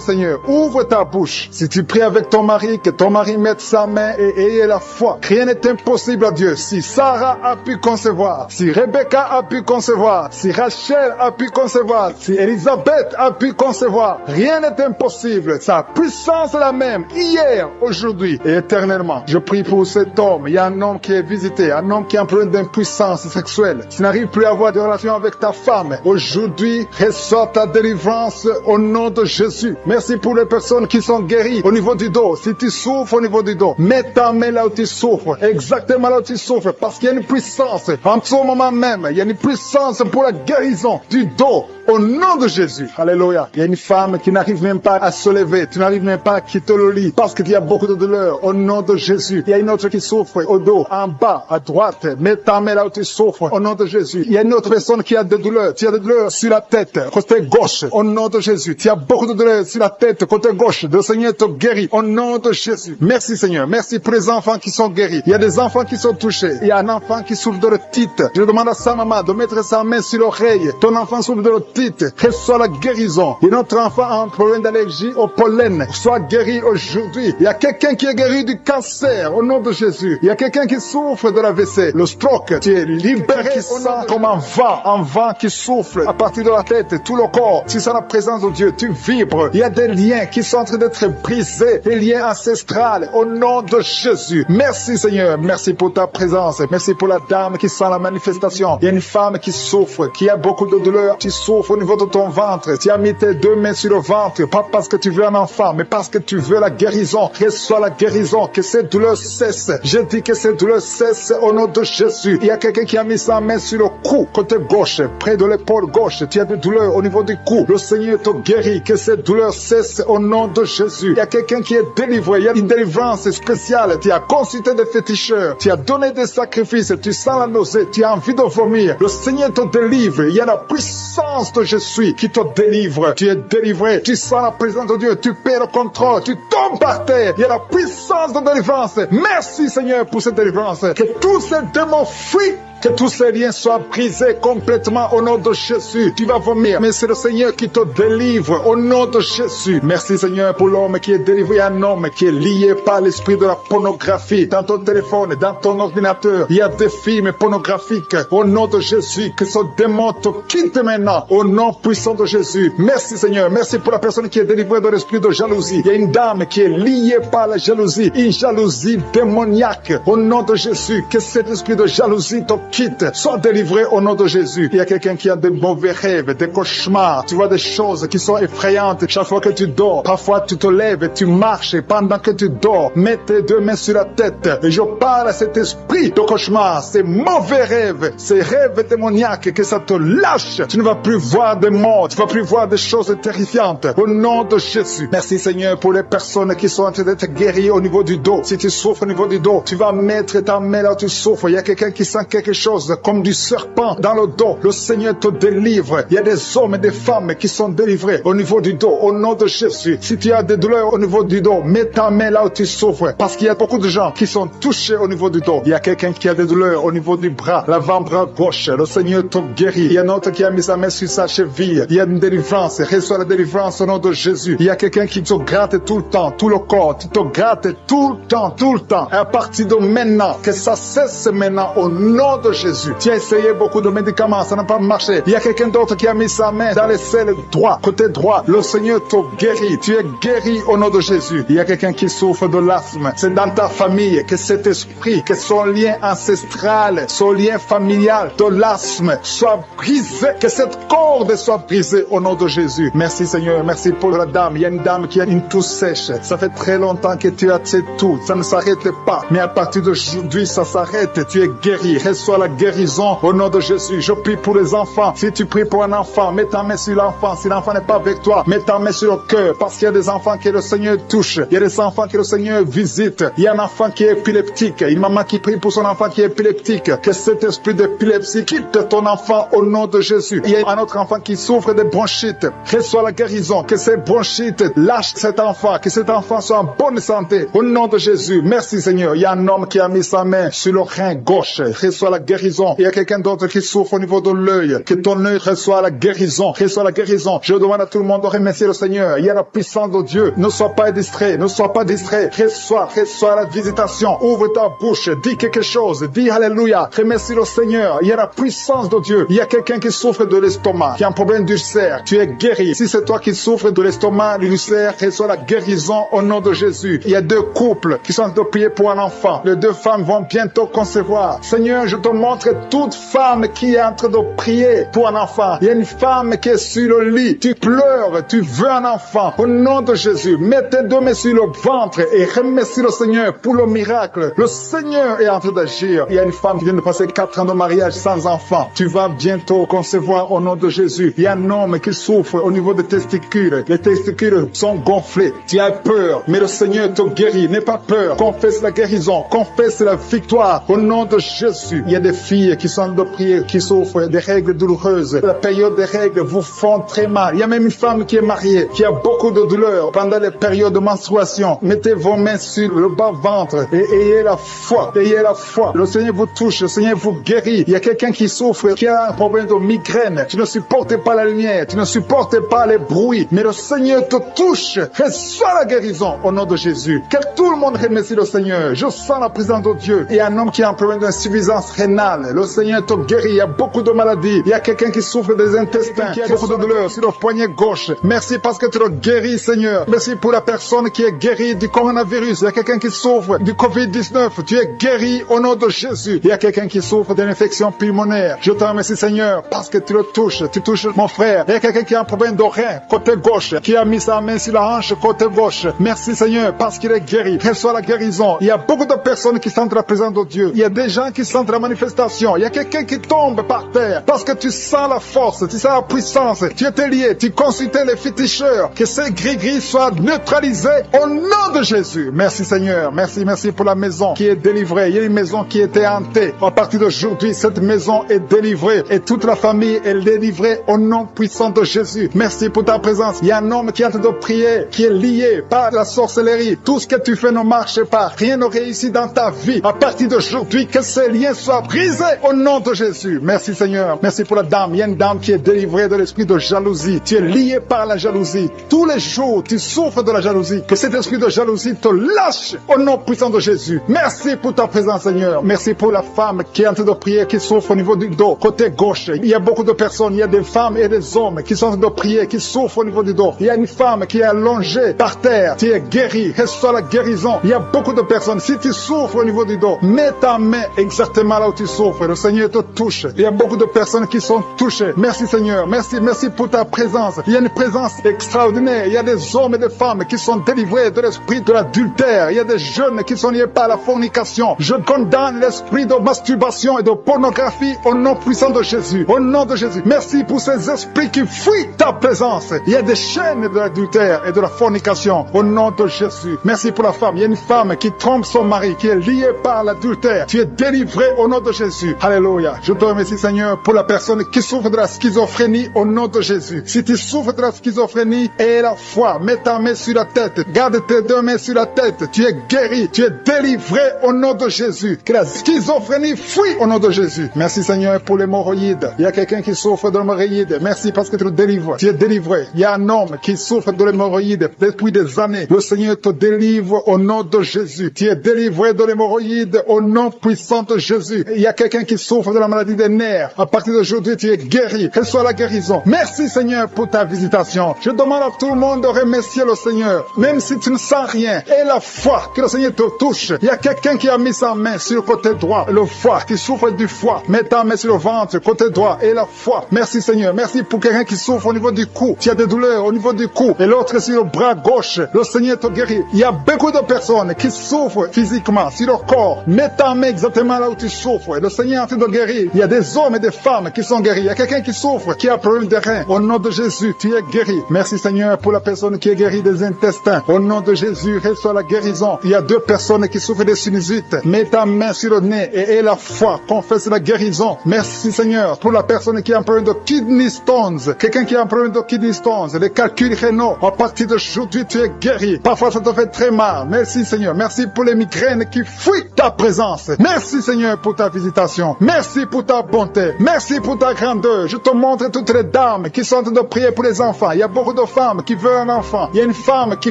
Seigneur. Ouvre ta bouche. Si tu pries avec ton mari, que ton mari mette sa main et ayez la foi. Rien n'est impossible à Dieu. Si Sarah a pu concevoir, si Rebecca a pu concevoir, si Rachel a pu concevoir, si Elisabeth a pu concevoir, rien n'est impossible. Sa puissance est la même hier, aujourd'hui et éternellement. Je prie pour cet homme. Il y a un homme qui est visité, un homme qui a un problème d'impuissance sexuelle. Tu n'arrives plus à avoir de relation avec ta femme. Aujourd'hui, reçois ta délivrance au nom de Jésus. Merci pour les personnes qui sont guéries au niveau du dos. Si tu souffres au niveau du dos, mets ta main là où tu souffres, exactement là où tu souffres, parce qu'il y a une puissance. En ce moment même, il y a une puissance pour la guérison du dos. Au nom de Jésus. Alléluia. Il y a une femme qui n'arrive même pas à se lever. Tu n'arrives même pas à quitter le lit parce qu'il y a beaucoup de douleur. Au nom de Jésus. Il y a une autre qui souffre au dos, en bas, à droite. Mets ta main là où tu souffres. Au nom de Jésus. Il y a une autre personne qui a des douleurs. Tu as des douleurs sur la tête, côté gauche. Au nom de Jésus. Tu as beaucoup de douleurs sur la tête, côté gauche. Le Seigneur te guérit. Au nom de Jésus. Merci Seigneur. Merci pour les enfants qui sont guéris. Il y a des enfants qui sont touchés. Il y a un enfant qui souffre de l'otite. Je demande à sa maman de mettre sa main sur l'oreille. Ton enfant souffre de l'otite. Reçois la guérison. Et notre enfant a un problème d'allergie au pollen. Sois guéri aujourd'hui. Il y a quelqu'un qui est guéri du cancer au nom de Jésus. Il y a quelqu'un qui souffre de l'AVC, le stroke. Tu es libéré. Qui sent comme un vent qui souffle à partir de la tête, tout le corps. Tu sens la présence de Dieu. Tu vibres. Il y a des liens qui sont en train d'être brisés. Des liens ancestrales au nom de Jésus. Merci Seigneur. Merci pour ta présence. Merci pour la dame qui sent la manifestation. Il y a une femme qui souffre, qui a beaucoup de douleur. Tu souffres souffres au niveau de ton ventre. Tu as mis tes deux mains sur le ventre, pas parce que tu veux un enfant, mais parce que tu veux la guérison. Reçois la guérison, que cette douleur cesse. Je dis que cette douleur cesse au nom de Jésus. Il y a quelqu'un qui a mis sa main sur le cou, côté gauche, près de l'épaule gauche. Tu as des douleurs au niveau du cou. Le Seigneur te guérit, que cette douleur cesse au nom de Jésus. Il y a quelqu'un qui est délivré. Il y a une délivrance spéciale. Tu as consulté des féticheurs. Tu as donné des sacrifices. Tu sens la nausée. Tu as envie de vomir. Le Seigneur te délivre. Il y a la puissance de Jésus qui te délivre. Tu es délivré. Tu sens la présence de Dieu. Tu perds le contrôle. Tu tombes par terre. Il y a la puissance de délivrance. Merci Seigneur pour cette délivrance. Que tous ces démons fuient. Que tous ces liens soient brisés complètement au nom de Jésus. Tu vas vomir, mais c'est le Seigneur qui te délivre au nom de Jésus. Merci Seigneur pour l'homme qui est délivré, un homme qui est lié par l'esprit de la pornographie. Dans ton téléphone, dans ton ordinateur, il y a des films pornographiques. Au nom de Jésus, que ce démon te quitte maintenant au nom puissant de Jésus. Merci Seigneur, merci pour la personne qui est délivrée de l'esprit de jalousie. Il y a une dame qui est liée par la jalousie, une jalousie démoniaque. Au nom de Jésus, que cet esprit de jalousie te quitte, sois délivré au nom de Jésus. Il y a quelqu'un qui a des mauvais rêves, des cauchemars. Tu vois des choses qui sont effrayantes chaque fois que tu dors. Parfois tu te lèves et tu marches pendant que tu dors. Mets tes deux mains sur la tête et je parle à cet esprit de cauchemar, ces mauvais rêves, ces rêves démoniaques, que ça te lâche. Tu ne vas plus voir des morts, tu ne vas plus voir des choses terrifiantes. Au nom de Jésus. Merci Seigneur pour les personnes qui sont en train d'être guéries au niveau du dos. Si tu souffres au niveau du dos, tu vas mettre ta main là où tu souffres. Il y a quelqu'un qui sent quelque chose comme du serpent dans le dos. Le Seigneur te délivre. Il y a des hommes et des femmes qui sont délivrés au niveau du dos, au nom de Jésus. Si tu as des douleurs au niveau du dos, mets ta main là où tu souffres, parce qu'il y a beaucoup de gens qui sont touchés au niveau du dos. Il y a quelqu'un qui a des douleurs au niveau du bras, l'avant-bras gauche. Le Seigneur te guérit. Il y a un autre qui a mis sa main sur sa cheville. Il y a une délivrance. Reçois la délivrance au nom de Jésus. Il y a quelqu'un qui te gratte tout le temps, tout le corps. Tu te grattes tout le temps, tout le temps. Et à partir de maintenant, que ça cesse maintenant au nom de Jésus. Tu as essayé beaucoup de médicaments, ça n'a pas marché. Il y a quelqu'un d'autre qui a mis sa main dans les selles droits, côté droit. Le Seigneur te guérit. Tu es guéri au nom de Jésus. Il y a quelqu'un qui souffre de l'asthme. C'est dans ta famille que cet esprit, que son lien ancestral, son lien familial de l'asthme soit brisé. Que cette corde soit brisée au nom de Jésus. Merci Seigneur. Merci pour la dame. Il y a une dame qui a une toux sèche. Ça fait très longtemps que tu as cette toux. Ça ne s'arrête pas. Mais à partir d'aujourd'hui, ça s'arrête. Tu es guéri. Reçois la guérison au nom de Jésus. Je prie pour les enfants. Si tu pries pour un enfant, mets ta main sur l'enfant. Si l'enfant n'est pas avec toi, mets ta main sur le cœur, parce qu'il y a des enfants que le Seigneur touche. Il y a des enfants que le Seigneur visite. Il y a un enfant qui est épileptique. Une maman qui prie pour son enfant qui est épileptique. Que cet esprit d'épilepsie quitte ton enfant au nom de Jésus. Il y a un autre enfant qui souffre de bronchite. Reçois la guérison. Que ces bronchites lâchent cet enfant. Que cet enfant soit en bonne santé au nom de Jésus. Merci Seigneur. Il y a un homme qui a mis sa main sur le rein gauche. Reçois la guérison. Il y a quelqu'un d'autre qui souffre au niveau de l'œil. Que ton œil reçoit la guérison. Reçois la guérison. Je demande à tout le monde de remercier le Seigneur. Il y a la puissance de Dieu. Ne sois pas distrait. Ne sois pas distrait. Reçois la visitation. Ouvre ta bouche. Dis quelque chose. Dis Alléluia. Remercie le Seigneur. Il y a la puissance de Dieu. Il y a quelqu'un qui souffre de l'estomac, qui a un problème d'ulcère. Tu es guéri. Si c'est toi qui souffres de l'estomac, de l'ulcère, reçois la guérison au nom de Jésus. Il y a deux couples qui sont en train de prier pour un enfant. Les deux femmes vont bientôt concevoir. Seigneur, je te montre toute femme qui est en train de prier pour un enfant. Il y a une femme qui est sur le lit. Tu pleures, tu veux un enfant. Au nom de Jésus, mets tes deux mains sur le ventre et remercie le Seigneur pour le miracle. Le Seigneur est en train d'agir. Il y a une femme qui vient de passer 4 ans de mariage sans enfant. Tu vas bientôt concevoir au nom de Jésus. Il y a un homme qui souffre au niveau des testicules. Les testicules sont gonflés. Tu as peur, mais le Seigneur te guérit. N'aie pas peur. Confesse la guérison. Confesse la victoire au nom de Jésus. Il y a des filles qui sont de prier, qui souffrent des règles douloureuses. La période des règles vous font très mal. Il y a même une femme qui est mariée, qui a beaucoup de douleurs pendant les périodes de menstruation. Mettez vos mains sur le bas-ventre et ayez la foi. Ayez la foi. Le Seigneur vous touche. Le Seigneur vous guérit. Il y a quelqu'un qui souffre, qui a un problème de migraine. Tu ne supportes pas la lumière. Tu ne supportes pas les bruits. Mais le Seigneur te touche. Reçois la guérison au nom de Jésus. Que tout le monde remercie le Seigneur. Je sens la présence de Dieu. Il y a un homme qui a un problème d'insuffisance rénale. rénale. Le Seigneur te guérit. Il y a beaucoup de maladies. Il y a quelqu'un qui souffre des intestins, qui a beaucoup de douleurs sur le poignet gauche. Merci parce que tu le guéris, Seigneur. Merci pour la personne qui est guérie du coronavirus. Il y a quelqu'un qui souffre du Covid-19. Tu es guéri au nom de Jésus. Il y a quelqu'un qui souffre d'une infection pulmonaire. Je te remercie, Seigneur, parce que tu le touches. Tu touches mon frère. Il y a quelqu'un qui a un problème de rein, côté gauche, qui a mis sa main sur la hanche, côté gauche. Merci, Seigneur, parce qu'il est guéri. Reçois la guérison. Il y a beaucoup de personnes qui sentent la présence de Dieu. Il y a des gens qui sentent la manifestation. Il y a quelqu'un qui tombe par terre parce que tu sens la force, tu sens la puissance. Tu étais lié, tu consultais les féticheurs. Que ces gris-gris soient neutralisés au nom de Jésus. Merci, Seigneur. Merci pour la maison qui est délivrée. Il y a une maison qui était hantée. À partir d'aujourd'hui, cette maison est délivrée et toute la famille est délivrée au nom puissant de Jésus. Merci pour ta présence. Il y a un homme qui est en train de prier, qui est lié par la sorcellerie. Tout ce que tu fais ne marche pas. Rien ne réussit dans ta vie. À partir d'aujourd'hui, que ces liens soient brisés au nom de Jésus. Merci, Seigneur. Merci pour la dame. Il y a une dame qui est délivrée de l'esprit de jalousie. Tu es lié par la jalousie. Tous les jours, tu souffres de la jalousie. Que cet esprit de jalousie te lâche au nom puissant de Jésus. Merci pour ta présence, Seigneur. Merci pour la femme qui est en train de prier, qui souffre au niveau du dos, côté gauche. Il y a beaucoup de personnes, il y a des femmes et des hommes qui sont en train de prier, qui souffrent au niveau du dos. Il y a une femme qui est allongée par terre. Tu es guéri. Reçois la guérison. Il y a beaucoup de personnes. Si tu souffres au niveau du dos, mets ta main exactement là où tu souffres. Le Seigneur te touche. Il y a beaucoup de personnes qui sont touchées. Merci, Seigneur. Merci pour ta présence. Il y a une présence extraordinaire. Il y a des hommes et des femmes qui sont délivrés de l'esprit de l'adultère. Il y a des jeunes qui sont liés par la fornication. Je condamne l'esprit de masturbation et de pornographie au nom puissant de Jésus. Au nom de Jésus. Merci pour ces esprits qui fuient ta présence. Il y a des chaînes de l'adultère et de la fornication au nom de Jésus. Merci pour la femme. Il y a une femme qui trompe son mari, qui est liée par l'adultère. Tu es délivré au nom de Jésus. Alléluia. Je te remercie, Seigneur, pour la personne qui souffre de la schizophrénie au nom de Jésus. Si tu souffres de la schizophrénie, aie la foi. Mets ta main sur la tête. Garde tes deux mains sur la tête. Tu es guéri. Tu es délivré au nom de Jésus. Que la schizophrénie fuit au nom de Jésus. Merci, Seigneur, pour l'hémorroïde. Il y a quelqu'un qui souffre de l'hémorroïde. Merci parce que tu le délivres. Tu es délivré. Il y a un homme qui souffre de l'hémorroïde depuis des années. Le Seigneur te délivre au nom de Jésus. Tu es délivré de l'hémorroïde au nom puissant de Jésus. Il y a quelqu'un qui souffre de la maladie des nerfs. À partir d'aujourd'hui, tu es guéri. Reçois la guérison. Merci, Seigneur, pour ta visitation. Je demande à tout le monde de remercier le Seigneur. Même si tu ne sens rien, aie la foi que le Seigneur te touche. Il y a quelqu'un qui a mis sa main sur le côté droit, le foie, qui souffre du foie. Mets ta main sur le ventre, côté droit, et la foi. Merci, Seigneur. Merci pour quelqu'un qui souffre au niveau du cou. Tu as des douleurs au niveau du cou. Et l'autre sur le bras gauche. Le Seigneur te guérit. Il y a beaucoup de personnes qui souffrent physiquement sur leur corps. Mets ta main exactement là où tu souffres. Et le Seigneur est en train de guérir. Il y a des hommes et des femmes qui sont guéris. Il y a quelqu'un qui souffre, qui a un problème de rein. Au nom de Jésus, tu es guéri. Merci, Seigneur, pour la personne qui est guérie des intestins. Au nom de Jésus, reçois la guérison. Il y a deux personnes qui souffrent des sinusites. Mets ta main sur le nez et aie la foi. Confesse la guérison. Merci, Seigneur, pour la personne qui a un problème de kidney stones. Quelqu'un qui a un problème de kidney stones. Les calculs rénaux. À partir d'aujourd'hui, tu es guéri. Parfois, ça te fait très mal. Merci, Seigneur. Merci pour les migraines qui fuient ta présence. Merci, Seigneur, pour ta visitation. Merci pour ta bonté. Merci pour ta grandeur. Je te montre toutes les dames qui sont en train de prier pour les enfants. Il y a beaucoup de femmes qui veulent un enfant. Il y a une femme qui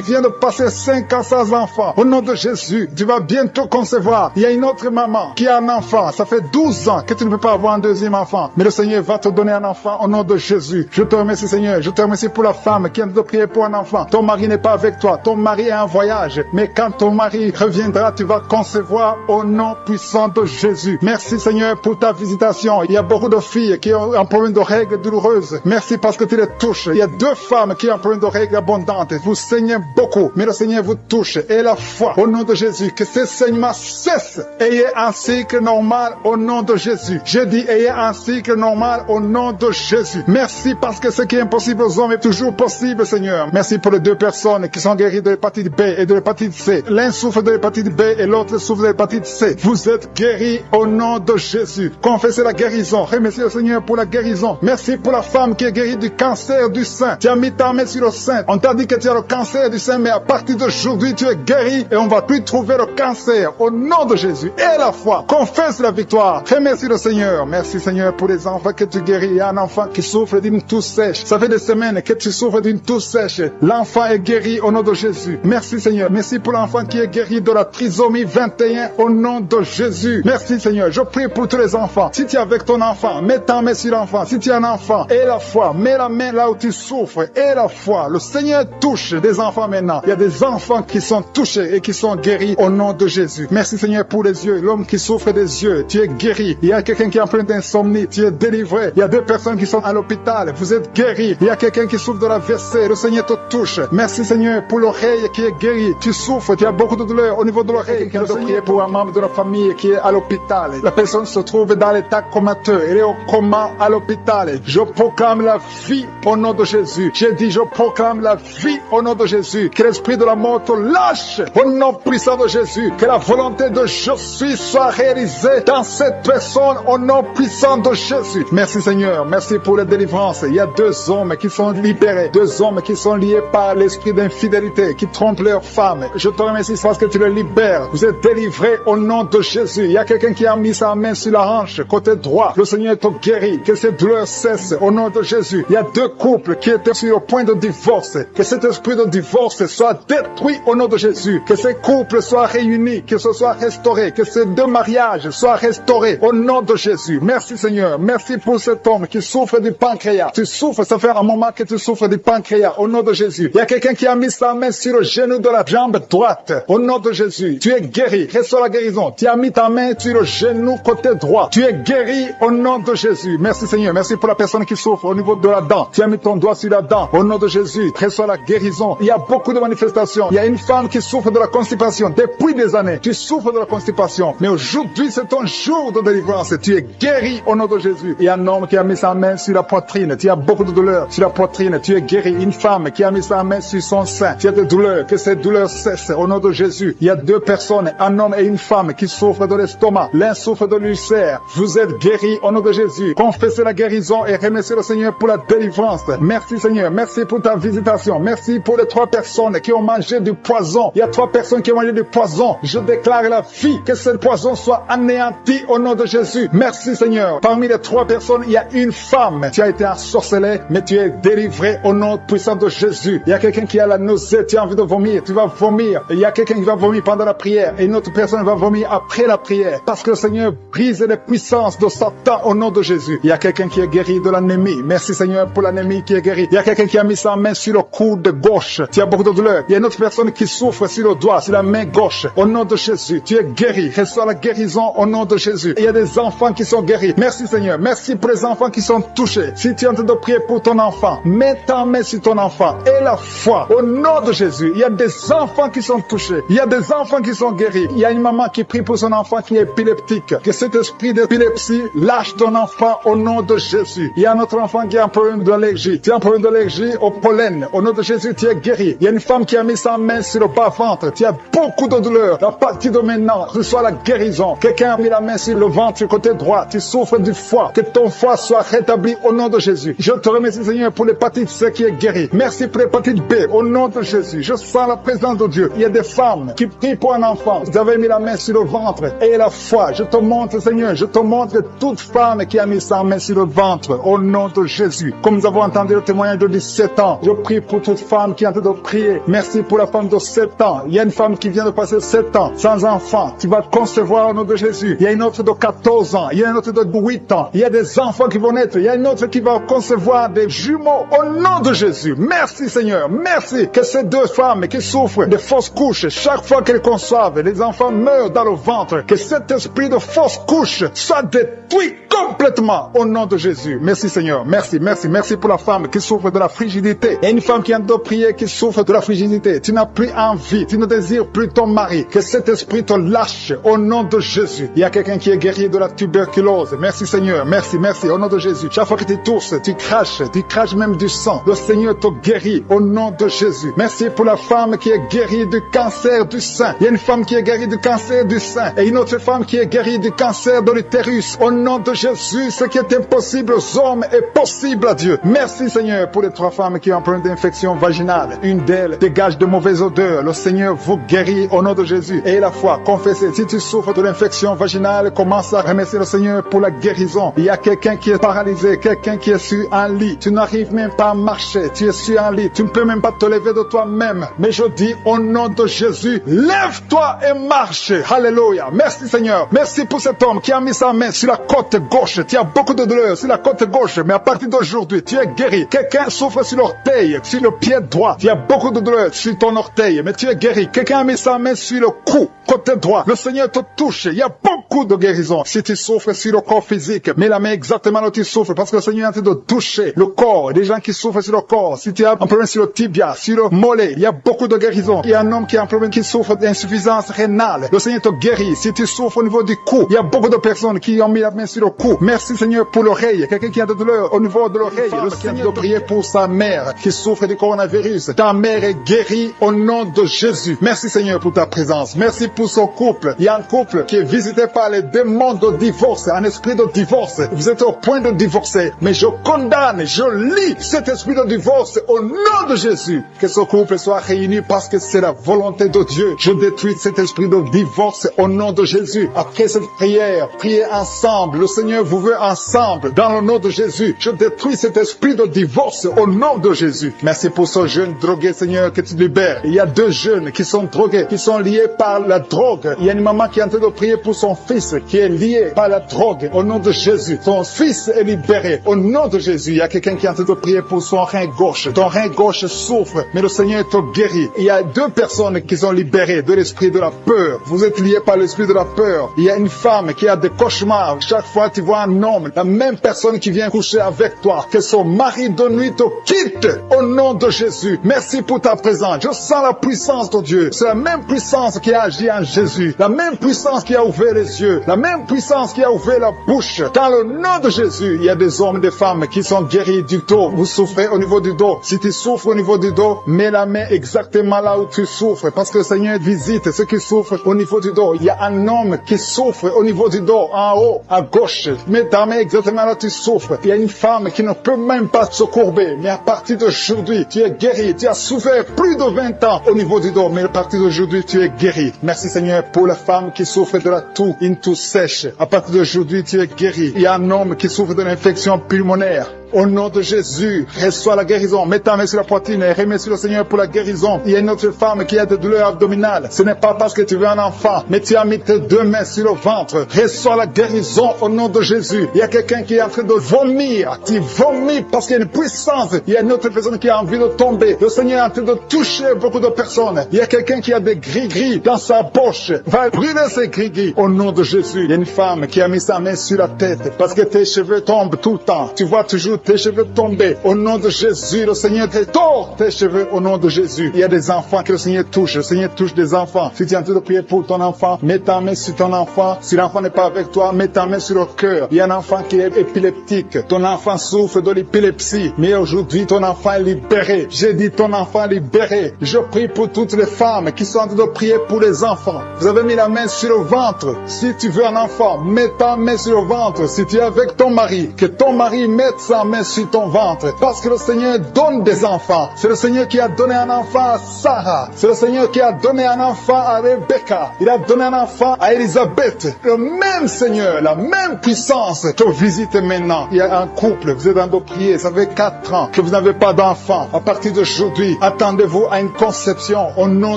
vient de passer 5 ans sans enfant. Au nom de Jésus, tu vas bientôt concevoir. Il y a une autre maman qui a un enfant. Ça fait 12 ans que tu ne peux pas avoir un deuxième enfant. Mais le Seigneur va te donner un enfant au nom de Jésus. Je te remercie, Seigneur. Je te remercie pour la femme qui vient de prier pour un enfant. Ton mari n'est pas avec toi. Ton mari est en voyage. Mais quand ton mari reviendra, tu vas concevoir au nom puissant de Jésus. Merci, Seigneur, pour ta visitation. Il y a beaucoup de filles qui ont un problème de règles douloureuses. Merci parce que tu les touches. Il y a 2 femmes qui ont un problème de règles abondantes. Vous saignez beaucoup, mais le Seigneur vous touche. Et la foi, au nom de Jésus, que ces saignements cessent. Ayez un cycle normal au nom de Jésus. Je dis, ayez un cycle normal au nom de Jésus. Merci parce que ce qui est impossible aux hommes est toujours possible, Seigneur. Merci pour les 2 personnes qui sont guéries de l'hépatite B et de l'hépatite C. L'un souffre de l'hépatite B et l'autre souffre de l'hépatite C. Vous êtes guéris au nom de Jésus. Confessez la guérison. Remerciez le Seigneur pour la guérison. Merci pour la femme qui est guérie du cancer du sein. Tu as mis ta main sur le sein. On t'a dit que tu as le cancer du sein, mais à partir d'aujourd'hui, tu es guéri et on va plus trouver le cancer. Au nom de Jésus. Et la foi. Confesse la victoire. Remercie le Seigneur. Merci, Seigneur, pour les enfants que tu guéris. Il y a un enfant qui souffre d'une toux sèche. Ça fait des semaines que tu souffres d'une toux sèche. L'enfant est guéri au nom de Jésus. Merci, Seigneur. Merci pour l'enfant qui est guéri de la trisomie 21 au nom de Jésus. Merci, Seigneur. Seigneur, je prie pour tous les enfants. Si tu es avec ton enfant, mets ta main sur l'enfant. Si tu es un enfant, aie la foi, mets la main là où tu souffres, aie la foi. Le Seigneur touche des enfants maintenant. Il y a des enfants qui sont touchés et qui sont guéris au nom de Jésus. Merci Seigneur pour les yeux. L'homme qui souffre des yeux, tu es guéri. Il y a quelqu'un qui est en plein d'insomnie, tu es délivré. Il y a deux personnes qui sont à l'hôpital, vous êtes guéris. Il y a quelqu'un qui souffre de la l'AVC, le Seigneur te touche. Merci Seigneur pour l'oreille qui est guérie. Tu souffres, tu as beaucoup de douleur au niveau de l'oreille. Quelqu'un doit prier pour un membre de la famille qui est à l'hôpital. La personne se trouve dans l'état comateux. Elle est au coma à l'hôpital. Je proclame la vie au nom de Jésus. J'ai dit, je proclame la vie au nom de Jésus. Que l'esprit de la mort te lâche au nom puissant de Jésus. Que la volonté de je suis soit réalisée dans cette personne au nom puissant de Jésus. Merci Seigneur. Merci pour la délivrance. Il y a deux hommes qui sont libérés. Deux hommes qui sont liés par l'esprit d'infidélité, qui trompent leurs femmes. Je te remercie parce que tu les libères. Vous êtes délivrés au nom de Jésus. Il y a quelqu'un qui a mis sa main sur la hanche, côté droit. Le Seigneur te guérit. Que cette douleur cesse au nom de Jésus. Il y a deux couples qui étaient sur le point de divorce. Que cet esprit de divorce soit détruit au nom de Jésus. Que ces couples soient réunis, que ce soit restauré. Que ces deux mariages soient restaurés au nom de Jésus. Merci Seigneur. Merci pour cet homme qui souffre du pancréas. Tu souffres, ça fait un moment que tu souffres du pancréas au nom de Jésus. Il y a quelqu'un qui a mis sa main sur le genou de la jambe droite au nom de Jésus. Tu es guéri. Reçois la guérison. Tu as mis ta main sur le genou côté droit. Tu es guéri au nom de Jésus. Merci Seigneur. Merci pour la personne qui souffre au niveau de la dent. Tu as mis ton doigt sur la dent au nom de Jésus. Reçois la guérison. Il y a beaucoup de manifestations. Il y a une femme qui souffre de la constipation depuis des années. Tu souffres de la constipation. Mais aujourd'hui, c'est ton jour de délivrance. Tu es guéri au nom de Jésus. Il y a un homme qui a mis sa main sur la poitrine. Tu as beaucoup de douleurs sur la poitrine. Tu es guéri. Une femme qui a mis sa main sur son sein. Tu as des douleurs. Que ces douleurs cessent au nom de Jésus. Il y a deux personnes, un homme et une femme qui souffrent de l'estomac. L'un souffre de l'ulcère. Vous êtes guéris au nom de Jésus. Confessez la guérison et remerciez le Seigneur pour la délivrance. Merci Seigneur. Merci pour ta visitation. Merci pour les trois personnes qui ont mangé du poison. Il y a trois personnes qui ont mangé du poison. Je déclare la vie. Que ce poison soit anéanti au nom de Jésus. Merci Seigneur. Parmi les trois personnes, il y a une femme. Tu as été ensorcelée, mais tu es délivré au nom puissant de Jésus. Il y a quelqu'un qui a la nausée. Tu as envie de vomir. Tu vas vomir. Il y a quelqu'un qui va vomir pendant la prière. Et une autre personne va vomir après la prière. Parce que le Seigneur brise les puissances de Satan au nom de Jésus. Il y a quelqu'un qui est guéri de l'anémie. Merci Seigneur pour l'anémie qui est guérie. Il y a quelqu'un qui a mis sa main sur le coude gauche. Tu as beaucoup de douleur. Il y a une autre personne qui souffre sur le doigt, sur la main gauche. Au nom de Jésus, tu es guéri. Reçois la guérison au nom de Jésus. Il y a des enfants qui sont guéris. Merci Seigneur. Merci pour les enfants qui sont touchés. Si tu es en train de prier pour ton enfant, mets ta main sur ton enfant et la foi au nom de Jésus. Il y a des enfants qui sont touchés. Il y a des enfants qui sont guéris. Il y a une maman qui prie pour son enfant qui est épileptique. Que cet esprit d'épilepsie lâche ton enfant au nom de Jésus. Il y a un autre enfant qui a un problème d'allergie. Tu as un problème d'allergie au pollen. Au nom de Jésus, tu es guéri. Il y a une femme qui a mis sa main sur le bas-ventre. Tu as beaucoup de douleur. À partir de maintenant, reçois la guérison. Quelqu'un a mis la main sur le ventre côté droit. Tu souffres du foie. Que ton foie soit rétabli au nom de Jésus. Je te remercie Seigneur pour l'hépatite C qui est guérie. Merci pour l'hépatite B au nom de Jésus. Je sens la présence de Dieu. Il y a des femmes qui prient pour un enfant. Vous avez mis la main sur le ventre et la foi. Je te montre Seigneur. Je te montre toute femme qui a mis sa main sur le ventre au nom de Jésus. Comme nous avons entendu le témoignage de 17 ans, je prie pour toute femme qui est en train de prier. Merci pour la femme de 7 ans. Il y a une femme qui vient de passer 7 ans sans enfant. Tu vas concevoir au nom de Jésus. Il y a une autre de 14 ans. Il y a une autre de 8 ans. Il y a des enfants qui vont naître. Il y a une autre qui va concevoir des jumeaux au nom de Jésus. Merci Seigneur. Merci que ces deux femmes qui souffrent de fausses couches, chaque fois qu'elles conçoivent, les enfants meurent dans le ventre. Que cet esprit de fausse couche soit détruit complètement au nom de Jésus. Merci Seigneur. Merci, merci, merci pour la femme qui souffre de la frigidité. Il y a une femme qui a de prier qui souffre de la frigidité. Tu n'as plus envie, tu ne désires plus ton mari. Que cet esprit te lâche au nom de Jésus. Il y a quelqu'un qui est guéri de la tuberculose. Merci Seigneur. Merci, merci au nom de Jésus. Chaque fois que tu tousses, tu craches même du sang. Le Seigneur te guérit au nom de Jésus. Merci pour la femme qui est guérie du cancer du sein. Il y a une femme qui est guérie du cancer du sein et une autre femme qui est guérie du cancer de l'utérus. Au nom de Jésus, ce qui est impossible aux hommes est possible à Dieu. Merci Seigneur pour les trois femmes qui ont un problème d'infection vaginale. Une d'elles dégage de mauvaises odeurs. Le Seigneur vous guérit au nom de Jésus. Et la foi, confessez. Si tu souffres de l'infection vaginale, commence à remercier le Seigneur pour la guérison. Il y a quelqu'un qui est paralysé, quelqu'un qui est sur un lit. Tu n'arrives même pas à marcher. Tu es sur un lit. Tu ne peux même pas te lever de toi-même. Mais je dis au nom de Jésus, lève-toi et marche. Alléluia. Merci Seigneur. Merci Merci pour cet homme qui a mis sa main sur la côte gauche. Tu as beaucoup de douleur sur la côte gauche, mais à partir d'aujourd'hui, tu es guéri. Quelqu'un souffre sur l'orteil, sur le pied droit. Tu as beaucoup de douleur sur ton orteil, mais tu es guéri. Quelqu'un a mis sa main sur le cou, côté droit. Le Seigneur te touche. Il y a beaucoup de guérison. Si tu souffres sur le corps physique, mets la main exactement là où tu souffres, parce que le Seigneur est en train de toucher le corps. Des gens qui souffrent sur le corps. Si tu as un problème sur le tibia, sur le mollet, il y a beaucoup de guérison. Il y a un homme qui a un problème qui souffre d'insuffisance rénale. Le Seigneur te guérit. Si tu souffres au niveau du cou, il y a beaucoup de personnes qui ont mis la main sur le cou. Merci Seigneur pour l'oreille. Quelqu'un qui a de douleur au niveau de l'oreille. Le Seigneur doit prier pour sa mère qui souffre du coronavirus. Ta mère est guérie au nom de Jésus. Merci Seigneur pour ta présence. Merci pour son couple. Il y a un couple qui est visité par les démons de divorce, un esprit de divorce. Vous êtes au point de divorcer, mais je condamne, je lis cet esprit de divorce au nom de Jésus. Que ce couple soit réuni parce que c'est la volonté de Dieu. Je détruis cet esprit de divorce au nom de Jésus. Après cette prière, priez ensemble. Le Seigneur vous veut ensemble dans le nom de Jésus. Je détruis cet esprit de divorce au nom de Jésus. Merci pour ce jeune drogué, Seigneur, que tu libères. Il y a 2 jeunes qui sont drogués, qui sont liés par la drogue. Il y a une maman qui est en train de prier pour son fils qui est lié par la drogue au nom de Jésus. Son fils est libéré au nom de Jésus. Il y a quelqu'un qui est en train de prier pour son rein gauche. Ton rein gauche souffre, mais le Seigneur te guérit. Il y a 2 personnes qui sont libérées de l'esprit de la peur. Vous êtes liés par l'esprit de la peur. Il y a une femme qui a des cauchemars. Chaque fois tu vois un homme, la même personne qui vient coucher avec toi, que son mari de nuit te quitte au nom de Jésus. Merci pour ta présence. Je sens la puissance de Dieu. C'est la même puissance qui a agi en Jésus. La même puissance qui a ouvert les yeux. La même puissance qui a ouvert la bouche. Dans le nom de Jésus, il y a des hommes et des femmes qui sont guéris du dos. Vous souffrez au niveau du dos. Si tu souffres au niveau du dos, mets la main exactement là où tu souffres. Parce que le Seigneur visite ceux qui souffrent au niveau du dos. Il y a un homme qui souffre au niveau du dos, en haut, à gauche. Mets ta main exactement là où tu souffres. Il y a une femme qui ne peut même pas se courber. Mais à partir d'aujourd'hui, tu es guéri. Tu as souffert plus de 20 ans au niveau du dos. Mais à partir d'aujourd'hui, tu es guéri. Merci Seigneur pour la femme qui souffre de la toux, une toux sèche. À partir d'aujourd'hui, tu es guéri. Il y a un homme qui souffre de l'infection pulmonaire. Au nom de Jésus, reçois la guérison. Mets ta main sur la poitrine et remercie le Seigneur pour la guérison. Il y a une autre femme qui a des douleurs abdominales. Ce n'est pas parce que tu veux un enfant, mais tu as mis tes 2 mains sur le ventre. Reçois la guérison au nom de Jésus. Il y a quelqu'un qui est en train de vomir. Tu vomis parce qu'il y a une puissance. Il y a une autre personne qui a envie de tomber. Le Seigneur est en train de toucher beaucoup de personnes. Il y a quelqu'un qui a des gris-gris dans sa poche. Va brûler ces gris-gris au nom de Jésus. Il y a une femme qui a mis sa main sur la tête parce que tes cheveux tombent tout le temps. Tu vois toujours tes cheveux tomber. Au nom de Jésus, le Seigneur te tord tes cheveux au nom de Jésus. Il y a des enfants que le Seigneur touche. Le Seigneur touche des enfants. Si tu es en train de prier pour ton enfant, mets ta main sur ton enfant. Si l'enfant n'est pas avec toi, mets ta main sur le cœur. Il y a un enfant qui est épileptique. Ton enfant souffre de l'épilepsie. Mais aujourd'hui, ton enfant est libéré. J'ai dit ton enfant est libéré. Je prie pour toutes les femmes qui sont en train de prier pour les enfants. Vous avez mis la main sur le ventre. Si tu veux un enfant, mets ta main sur le ventre. Si tu es avec ton mari, que ton mari mette sa main sur ton ventre. Parce que le Seigneur donne des enfants. C'est le Seigneur qui a donné un enfant à Sarah. C'est le Seigneur qui a donné un enfant à Rebecca. Il a donné un enfant à Élisabeth. Le même Seigneur, la même puissance te visite maintenant. Il y a un couple, vous êtes en train de prier, ça fait 4 ans que vous n'avez pas d'enfant. À partir d'aujourd'hui, attendez-vous à une conception au nom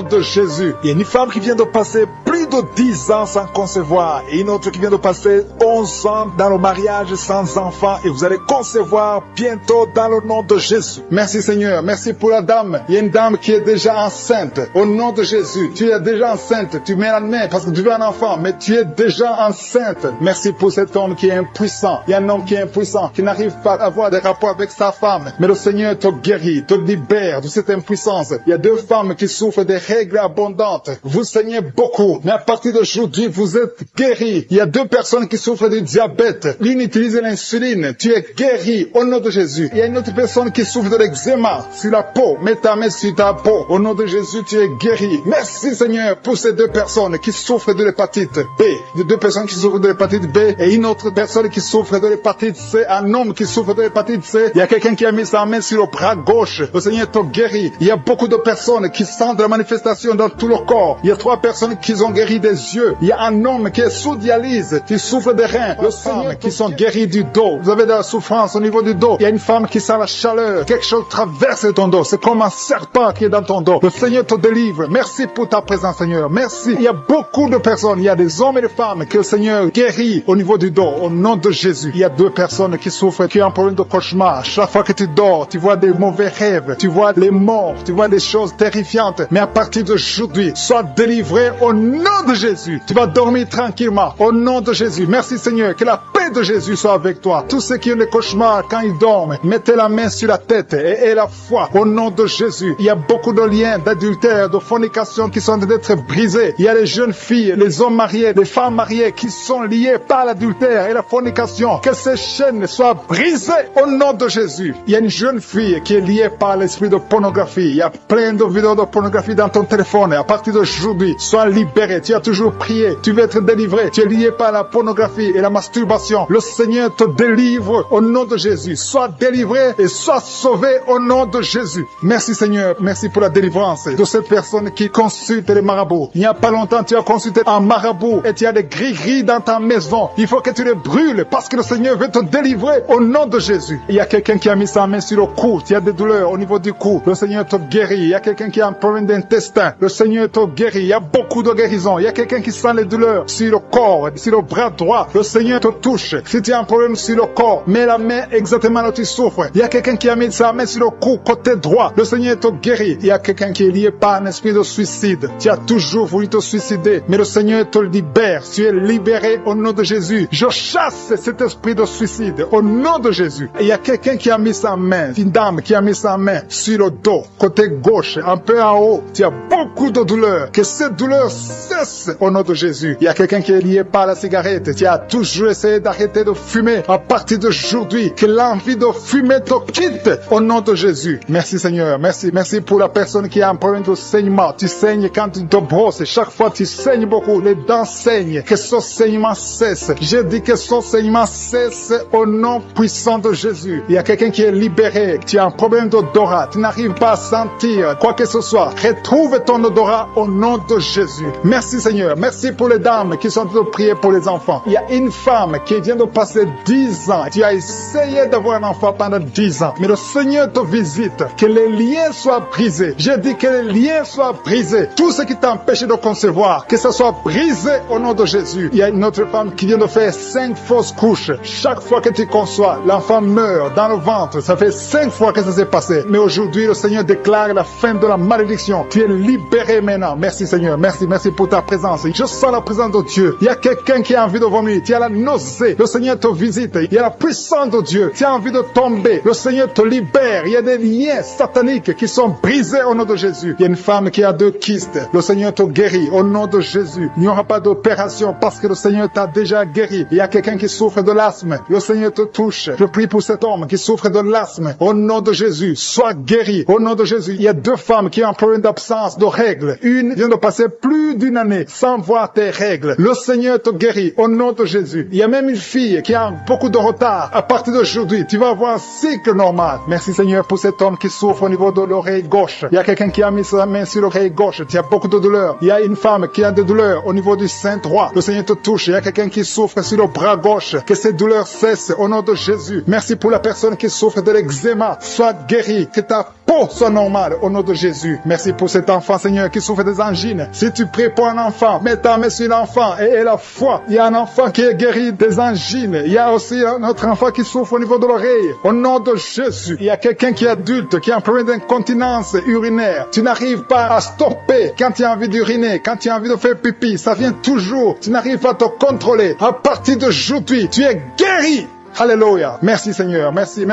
de Jésus. Il y a une femme qui vient de passer plus de 10 ans sans concevoir et une autre qui vient de passer 11 ans dans le mariage sans enfant et vous allez concevoir bientôt dans le nom de Jésus. Merci Seigneur, merci pour la dame. Il y a une dame qui est déjà enceinte. Au nom de Jésus, tu es déjà enceinte. Tu mets la main parce que tu veux un enfant, mais tu es déjà enceinte. Merci pour cet homme qui est impuissant. Il y a un homme qui est impuissant, qui n'arrive pas à avoir des rapports avec sa femme. Mais le Seigneur te guérit, te libère de cette impuissance. Il y a 2 femmes qui souffrent des règles abondantes. Vous saignez beaucoup, mais à partir d'aujourd'hui, vous êtes guéris. Il y a 2 personnes qui souffrent du diabète. L'une utilise l'insuline. Tu es guéri au nom de Jésus. Il y a une autre personne qui souffre de l'eczéma sur la peau. Mets ta main sur ta peau. Au nom de Jésus, tu es guéri. Merci Seigneur pour ces 2 personnes qui souffrent de l'hépatite B. Les 2 personnes qui souffrent de l'hépatite B et une autre personne qui souffre de l'hépatite C. Un homme qui souffre de l'hépatite C. Il y a quelqu'un qui a mis sa main sur le bras gauche. Le Seigneur te guérit. Il y a beaucoup de personnes qui sentent la manifestation dans tout le corps. Il y a 3 personnes qui ont guéri des yeux. Il y a un homme qui est sous dialyse, qui souffre des reins. Le Seigneur qui sont guéris du dos. Vous avez de la souffrance au niveau niveau du dos. Il y a une femme qui sent la chaleur. Quelque chose traverse ton dos. C'est comme un serpent qui est dans ton dos. Le Seigneur te délivre. Merci pour ta présence, Seigneur. Merci. Il y a beaucoup de personnes. Il y a des hommes et des femmes que le Seigneur guérit au niveau du dos. Au nom de Jésus. Il y a 2 personnes qui souffrent, qui ont un problème de cauchemar. Chaque fois que tu dors, tu vois des mauvais rêves. Tu vois les morts. Tu vois des choses terrifiantes. Mais à partir d'aujourd'hui, sois délivré au nom de Jésus. Tu vas dormir tranquillement. Au nom de Jésus. Merci, Seigneur. Que la paix de Jésus soit avec toi. Tous ceux qui ont des cauchemars quand ils dorment, mettez la main sur la tête et la foi. Au nom de Jésus. Il y a beaucoup de liens d'adultère, de fornication qui sont en train d'être brisés. Il y a les jeunes filles, les hommes mariés, les femmes mariées qui sont liés par l'adultère et la fornication. Que ces chaînes soient brisées au nom de Jésus. Il y a une jeune fille qui est liée par l'esprit de pornographie. Il y a plein de vidéos de pornographie dans ton téléphone. Et à partir d'aujourd'hui, sois libéré. Tu as toujours prié. Tu veux être délivré. Tu es lié par la pornographie et la masturbation. Le Seigneur te délivre au nom de Jésus. Sois délivré et sois sauvé au nom de Jésus. Merci Seigneur. Merci pour la délivrance de cette personne qui consulte les marabouts. Il n'y a pas longtemps, tu as consulté un marabout et tu as des gris-gris dans ta maison. Il faut que tu les brûles parce que le Seigneur veut te délivrer au nom de Jésus. Il y a quelqu'un qui a mis sa main sur le cou. Tu as des douleurs au niveau du cou. Le Seigneur te guérit. Il y a quelqu'un qui a un problème d'intestin. Le Seigneur te guérit. Il y a beaucoup de guérisons. Il y a quelqu'un qui sent les douleurs sur le corps, sur le bras droit. Le Seigneur te touche. Si tu as un problème sur le corps, mets la main exactement là où tu souffres. Il y a quelqu'un qui a mis sa main sur le cou, côté droit. Le Seigneur te guérit. Il y a quelqu'un qui est lié par un esprit de suicide. Tu as toujours voulu te suicider, mais le Seigneur te libère. Tu es libéré au nom de Jésus. Je chasse cet esprit de suicide au nom de Jésus. Et il y a quelqu'un qui a mis sa main, une dame qui a mis sa main sur le dos, côté gauche, un peu en haut. Tu as beaucoup de douleurs. Que cette douleur cesse au nom de Jésus. Il y a quelqu'un qui est lié par la cigarette. Tu as toujours essayé d'arrêter de fumer. À partir d'aujourd'hui, que l'envie de fumer te quitte au nom de Jésus. Merci Seigneur. Merci. Merci pour la personne qui a un problème de saignement. Tu saignes quand tu te brosses. Chaque fois tu saignes beaucoup. Les dents saignent. Que ce saignement cesse. Je dis que ce saignement cesse au nom puissant de Jésus. Il y a quelqu'un qui est libéré. Tu as un problème d'odorat. Tu n'arrives pas à sentir quoi que ce soit. Retrouve ton odorat au nom de Jésus. Merci Seigneur. Merci pour les dames qui sont en train de prier pour les enfants. Il y a une femme qui vient de passer 10 ans. Tu as essayé d'avoir un enfant pendant 10 ans. Mais le Seigneur te visite. Que les liens soient brisés. Je dis que les liens soient brisés. Tout ce qui t'empêche de concevoir, que ça soit brisé au nom de Jésus. Il y a une autre femme qui vient de faire 5 fausses couches. Chaque fois que tu conçois, l'enfant meurt dans le ventre. Ça fait 5 fois que ça s'est passé. Mais aujourd'hui, le Seigneur déclare la fin de la malédiction. Tu es libéré maintenant. Merci Seigneur. Merci pour ta présence. Je sens la présence de Dieu. Il y a quelqu'un qui a envie de vomir. Tu as la nausée. Le Seigneur te visite. Il y a la puissance de Dieu. Tu as envie de tomber. Le Seigneur te libère. Il y a des liens sataniques qui sont brisés au nom de Jésus. Il y a une femme qui a 2 kystes. Le Seigneur te guérit au nom de Jésus. Il n'y aura pas d'opération parce que le Seigneur t'a déjà guéri. Il y a quelqu'un qui souffre de l'asthme. Le Seigneur te touche. Je prie pour cet homme qui souffre de l'asthme. Au nom de Jésus, sois guéri. Au nom de Jésus. Il y a 2 femmes qui ont un problème d'absence de règles. Une vient de passer plus d'une année sans voir tes règles. Le Seigneur te guérit au nom de Jésus. Il y a même une fille qui a beaucoup de retard. À partir d'aujourd'hui, tu vas avoir un cycle normal. Merci Seigneur pour cet homme qui souffre au niveau de l'oreille gauche. Il y a quelqu'un qui a mis sa main sur l'oreille gauche. Tu as beaucoup de douleurs. Il y a une femme qui a des douleurs au niveau du sein droit. Le Seigneur te touche. Il y a quelqu'un qui souffre sur le bras gauche. Que ces douleurs cessent au nom de Jésus. Merci pour la personne qui souffre de l'eczéma. Sois guéri. Que ta peau soit normale au nom de Jésus. Merci pour cet enfant Seigneur qui souffre des angines. Si tu pries pour un enfant, mets ta main sur l'enfant et la foi. Il y a un enfant qui est guéri des angines. Il y a aussi un autre enfant qui souffre au niveau de l'oreille. Au nom de Jésus. Il y a quelqu'un qui est adulte, qui a un problème d'incontinence urinaire. Tu n'arrives pas à stopper quand tu as envie d'uriner, quand tu as envie de faire pipi. Ça vient toujours. Tu n'arrives pas à te contrôler. À partir d'aujourd'hui, tu es guéri. Alléluia. Merci Seigneur. Merci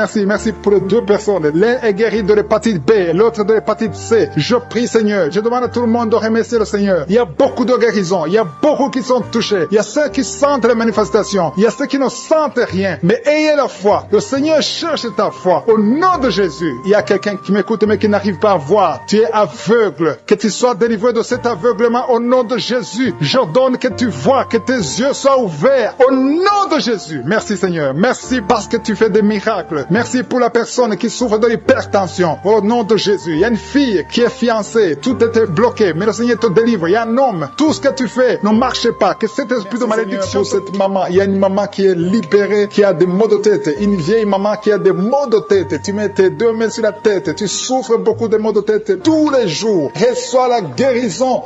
pour les 2 personnes. L'un est guéri de l'hépatite B, l'autre de l'hépatite C. Je prie Seigneur. Je demande à tout le monde de remercier le Seigneur. Il y a beaucoup de guérisons. Il y a beaucoup qui sont touchés. Il y a ceux qui sentent les manifestations. Il y a ceux qui ne sentent rien. Mais ayez la foi. Le Seigneur cherche ta foi. Au nom de Jésus. Il y a quelqu'un qui m'écoute mais qui n'arrive pas à voir. Tu es aveugle. Que tu sois délivré de cet aveuglement au nom de Jésus. J'ordonne que tu vois, que tes yeux soient ouverts. Au nom de Jésus. Merci Seigneur. Merci parce que tu fais des miracles. Merci pour la personne qui souffre de l'hypertension. Au nom de Jésus, il y a une fille qui est fiancée, tout était bloqué, mais le Seigneur te délivre. Il y a un homme, tout ce que tu fais ne marche pas. Que cet esprit de malédiction, cette maman, il y a une maman qui est libérée, qui a des maux de tête, une vieille maman qui a des maux de tête. Tu mets tes 2 mains sur la tête, tu souffres beaucoup de maux de tête tous les jours. Reçois la guérison